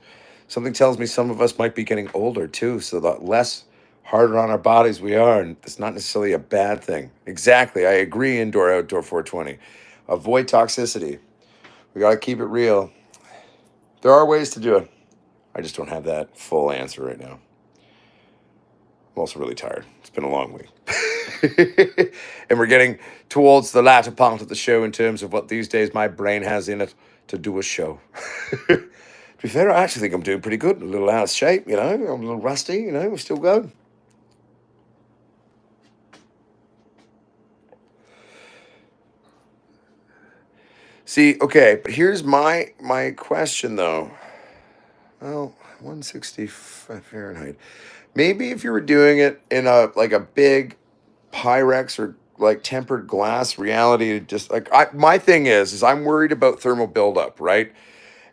Something tells me some of us might be getting older too, so the less harder on our bodies we are, and it's not necessarily a bad thing. Exactly, I agree. Indoor outdoor 420. Avoid toxicity. We got to keep it real. There are ways to do it. I just don't have that full answer right now. I'm also really tired. It's been a long week. And we're getting towards the latter part of the show in terms of what these days my brain has in it to do a show. To be fair, I actually think I'm doing pretty good. A little out of shape, you know. I'm a little rusty, you know. We're still going. See, okay, but here's my question though. Well, 165 Fahrenheit. Maybe if you were doing it in a like a big Pyrex or like tempered glass reality, just like my thing is I'm worried about thermal buildup, right?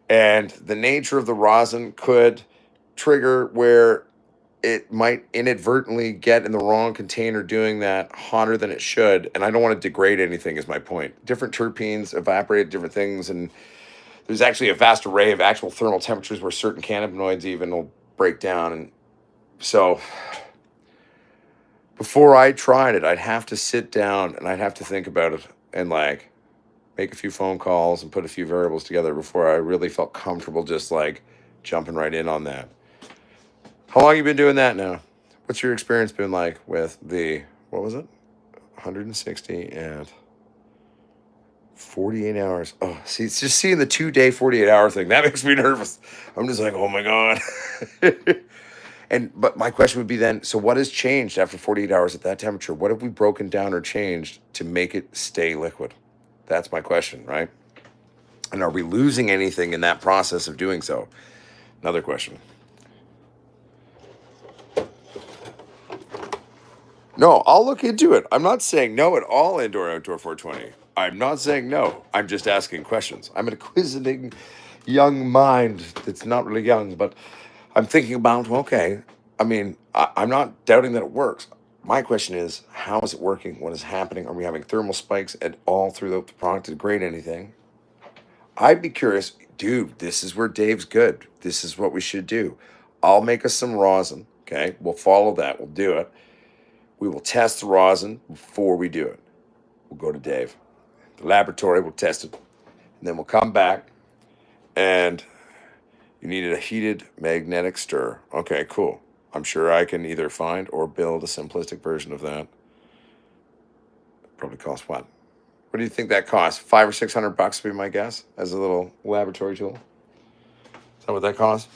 And the nature of the rosin could trigger where it might inadvertently get in the wrong container doing that hotter than it should. And I don't want to degrade anything is my point. Different terpenes evaporate different things. And there's actually a vast array of actual thermal temperatures where certain cannabinoids even will break down. And so before I tried it, I'd have to sit down and I'd have to think about it and like make a few phone calls and put a few variables together before I really felt comfortable just like jumping right in on that. How long you been doing that now? What's your experience been like with the, what was it? 160 and 48 hours. Oh, see, it's just seeing the 2-day, 48-hour thing. That makes me nervous. I'm just like, oh my God. But my question would be then, so what has changed after 48 hours at that temperature? What have we broken down or changed to make it stay liquid? That's my question, right? And are we losing anything in that process of doing so? Another question. No, I'll look into it. I'm not saying no at all, indoor, outdoor 420. I'm not saying no. I'm just asking questions. I'm an inquisitive young mind that's not really young, but I'm thinking about, okay, I mean, I'm not doubting that it works. My question is, how is it working? What is happening? Are we having thermal spikes at all throughout the product to degrade anything? I'd be curious, dude, this is where Dave's good. This is what we should do. I'll make us some rosin, okay? We'll follow that. We'll do it. We will test the rosin before we do it. We'll go to Dave. The laboratory will test it. And then we'll come back and you needed a heated magnetic stir. Okay, cool. I'm sure I can either find or build a simplistic version of that. Probably costs what? What do you think that costs? $500 or $600 would be my guess as a little laboratory tool. Is that what that costs?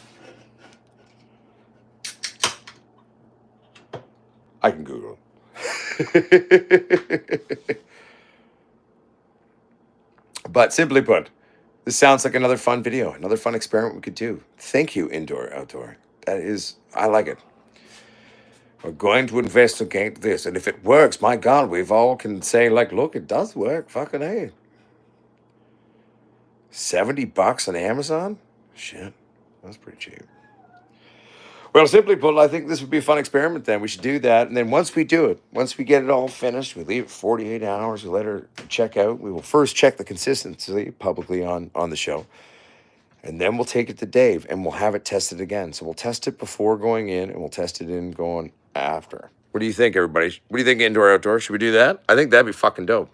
I can Google it. But simply put, this sounds like another fun video, another fun experiment we could do. Thank you, indoor, outdoor. That is, I like it. We're going to investigate this. And if it works, my God, we've all can say, like, look, it does work. Fucking A. $70 on Amazon? Shit, that's pretty cheap. Well, simply put, I think this would be a fun experiment then. We should do that. And then once we do it, once we get it all finished, we leave it 48 hours. We let her check out. We will first check the consistency publicly on the show. And then we'll take it to Dave and we'll have it tested again. So we'll test it before going in and we'll test it in going after. What do you think, everybody? What do you think, indoor, outdoor? Should we do that? I think that'd be fucking dope.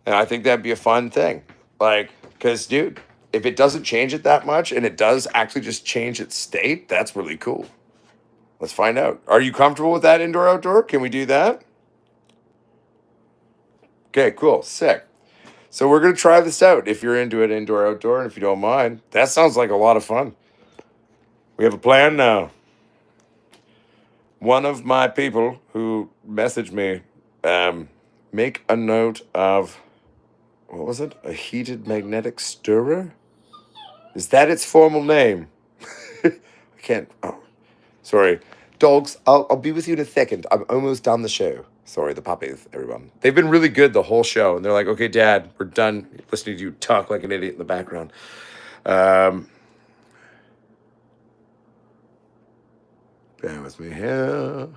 And I think that'd be a fun thing. Like, because, dude, if it doesn't change it that much and it does actually just change its state, that's really cool. Let's find out. Are you comfortable with that, indoor, outdoor? Can we do that? Okay, cool. Sick. So we're going to try this out if you're into it, indoor, outdoor, and if you don't mind. That sounds like a lot of fun. We have a plan now. One of my people who messaged me, make a note of, what was it? A heated magnetic stirrer? Is that its formal name? I can't. Oh, sorry. Dogs, I'll be with you in a second. I'm almost done the show. Sorry, the puppies, everyone. They've been really good the whole show. And they're like, okay, Dad, we're done listening to you talk like an idiot in the background. Bear with me here.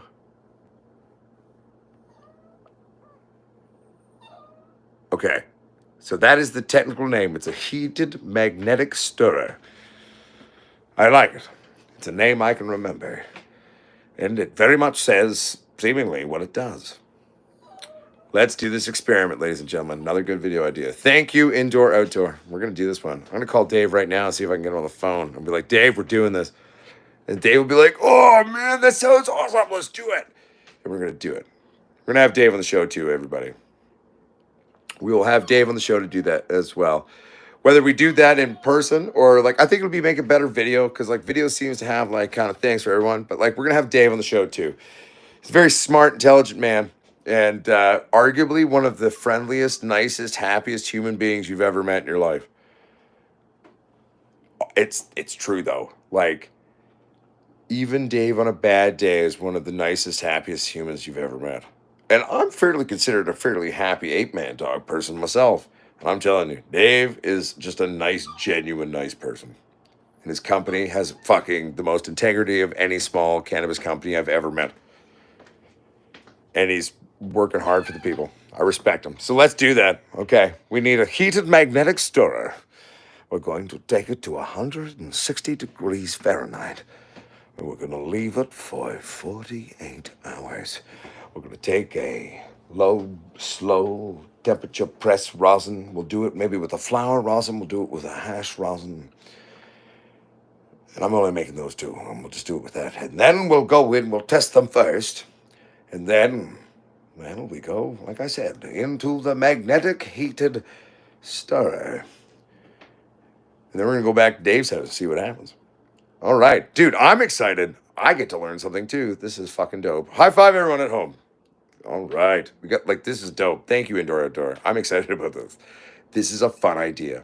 Okay. So that is the technical name. It's a heated magnetic stirrer. I like it. It's a name I can remember. And it very much says, seemingly, what it does. Let's do this experiment, ladies and gentlemen. Another good video idea. Thank you, indoor, outdoor. We're going to do this one. I'm going to call Dave right now and see if I can get him on the phone. I'll be like, Dave, we're doing this. And Dave will be like, oh, man, that sounds awesome. Let's do it. And we're going to do it. We're going to have Dave on the show too, everybody. We will have Dave on the show to do that as well. Whether we do that in person or like, I think it'll be make a better video because like video seems to have like kind of things for everyone. But like, we're going to have Dave on the show too. He's a very smart, intelligent man. And arguably one of the friendliest, nicest, happiest human beings you've ever met in your life. It's true though. Like, even Dave on a bad day is one of the nicest, happiest humans you've ever met. And I'm fairly considered a fairly happy ape man dog person myself. And I'm telling you, Dave is just a nice, genuine, nice person. And his company has fucking the most integrity of any small cannabis company I've ever met. And he's working hard for the people. I respect him. So let's do that. Okay. We need a heated magnetic stirrer. We're going to take it to 160 degrees Fahrenheit. And we're going to leave it for 48 hours. We're going to take a low, slow temperature press rosin. We'll do it maybe with a flower rosin. We'll do it with a hash rosin. And I'm only making those two. And we'll just do it with that. And then we'll go in, we'll test them first. And then, well, we go, like I said, into the magnetic heated stirrer. And then we're going to go back to Dave's house and see what happens. All right. Dude, I'm excited. I get to learn something too. This is fucking dope. High five everyone at home. All right. We got, like, this is dope. Thank you, Indoor Outdoor. I'm excited about this. This is a fun idea.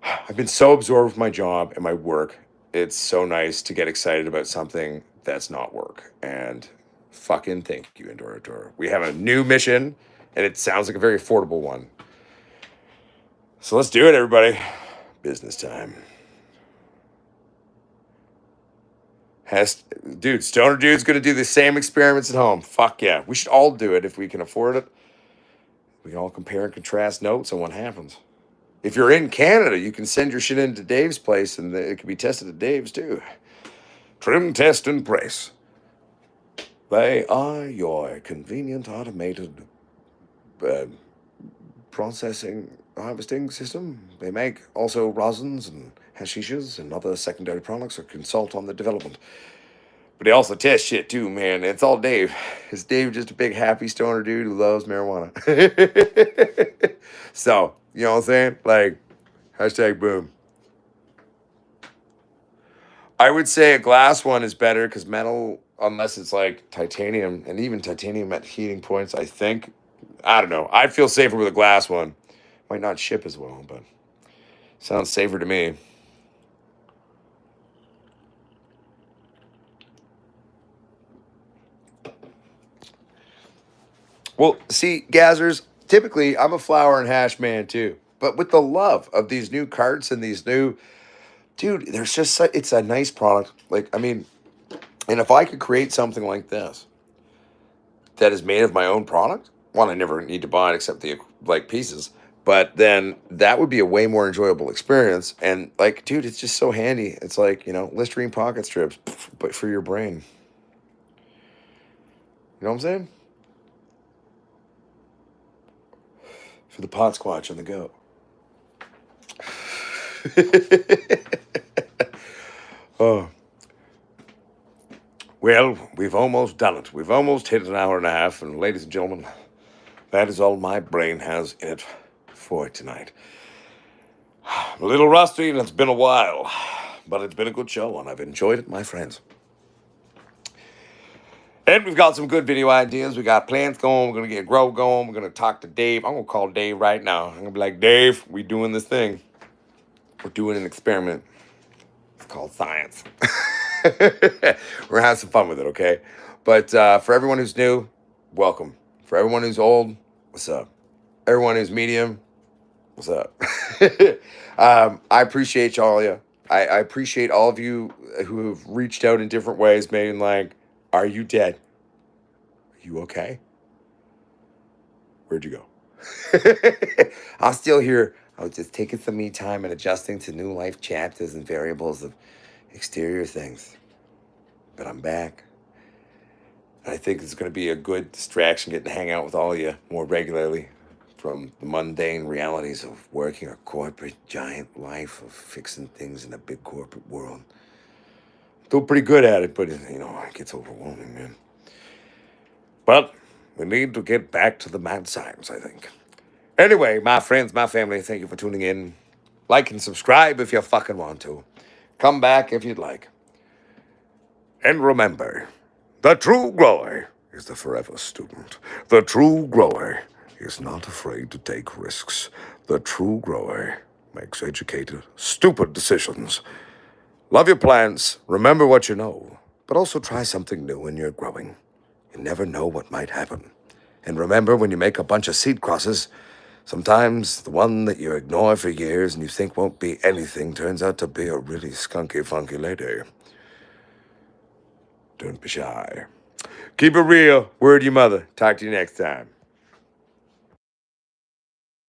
I've been so absorbed with my job and my work. It's so nice to get excited about something that's not work. And fucking thank you, Indoor Outdoor. We have a new mission, and it sounds like a very affordable one. So let's do it, everybody. Business time. Dude, Stoner Dude's going to do the same experiments at home. Fuck yeah. We should all do it if we can afford it. We can all compare and contrast notes on what happens. If you're in Canada, you can send your shit into Dave's place and it can be tested at Dave's too. Trim, test, and press. They are your convenient automated processing harvesting system. They make also rosins and hashishes and other secondary products or consult on the development. But they also test shit too, man. It's all Dave. Is Dave just a big happy stoner dude who loves marijuana? So, you know what I'm saying? Like, hashtag boom. I would say a glass one is better because metal, unless it's like titanium, and even titanium at heating points, I think. I don't know. I'd feel safer with a glass one. Might not ship as well, but sounds safer to me. Well, see, Gazzers, typically I'm a flower and hash man too. But with the love of these new carts and these new, dude, there's just, it's a nice product. Like, I mean, and if I could create something like this that is made of my own product, one, I never need to buy it except the like pieces. But then that would be a way more enjoyable experience. And like, dude, it's just so handy. It's like, you know, Listerine pocket strips, but for your brain. You know what I'm saying? For the Potsquatch on the go. Oh. Well, we've almost done it. We've almost hit an hour and a half. And ladies and gentlemen, that is all my brain has in it for tonight. I'm a little rusty and it's been a while, but it's been a good show and I've enjoyed it, my friends. And we've got some good video ideas. We got plans going. We're going to get grow going. We're going to talk to Dave. I'm going to call Dave right now. I'm going to be like, Dave, we doing this thing. We're doing an experiment. It's called science. We're having some fun with it, okay? But for everyone who's new, welcome. For everyone who's old, what's up? Everyone who's medium, what's up? I appreciate all of you. I appreciate all of you who have reached out in different ways, being like, are you dead? Are you okay? Where'd you go? I'm still here. I was just taking some me time and adjusting to new life chapters and variables of exterior things. But I'm back. And I think it's going to be a good distraction getting to hang out with all of you more regularly from the mundane realities of working a corporate giant life of fixing things in a big corporate world. Do pretty good at it, but it gets overwhelming, man. But we need to get back to the mad science, I think. Anyway, my friends, my family, thank you for tuning in. Like and subscribe if you fucking want to. Come back if you'd like. And remember, the true grower is the forever student. The true grower is not afraid to take risks. The true grower makes educated, stupid decisions. Love your plants, remember what you know, but also try something new when you're growing. You never know what might happen. And remember, when you make a bunch of seed crosses, sometimes the one that you ignore for years and you think won't be anything turns out to be a really skunky, funky lady. Don't be shy. Keep it real. Word your mother. Talk to you next time.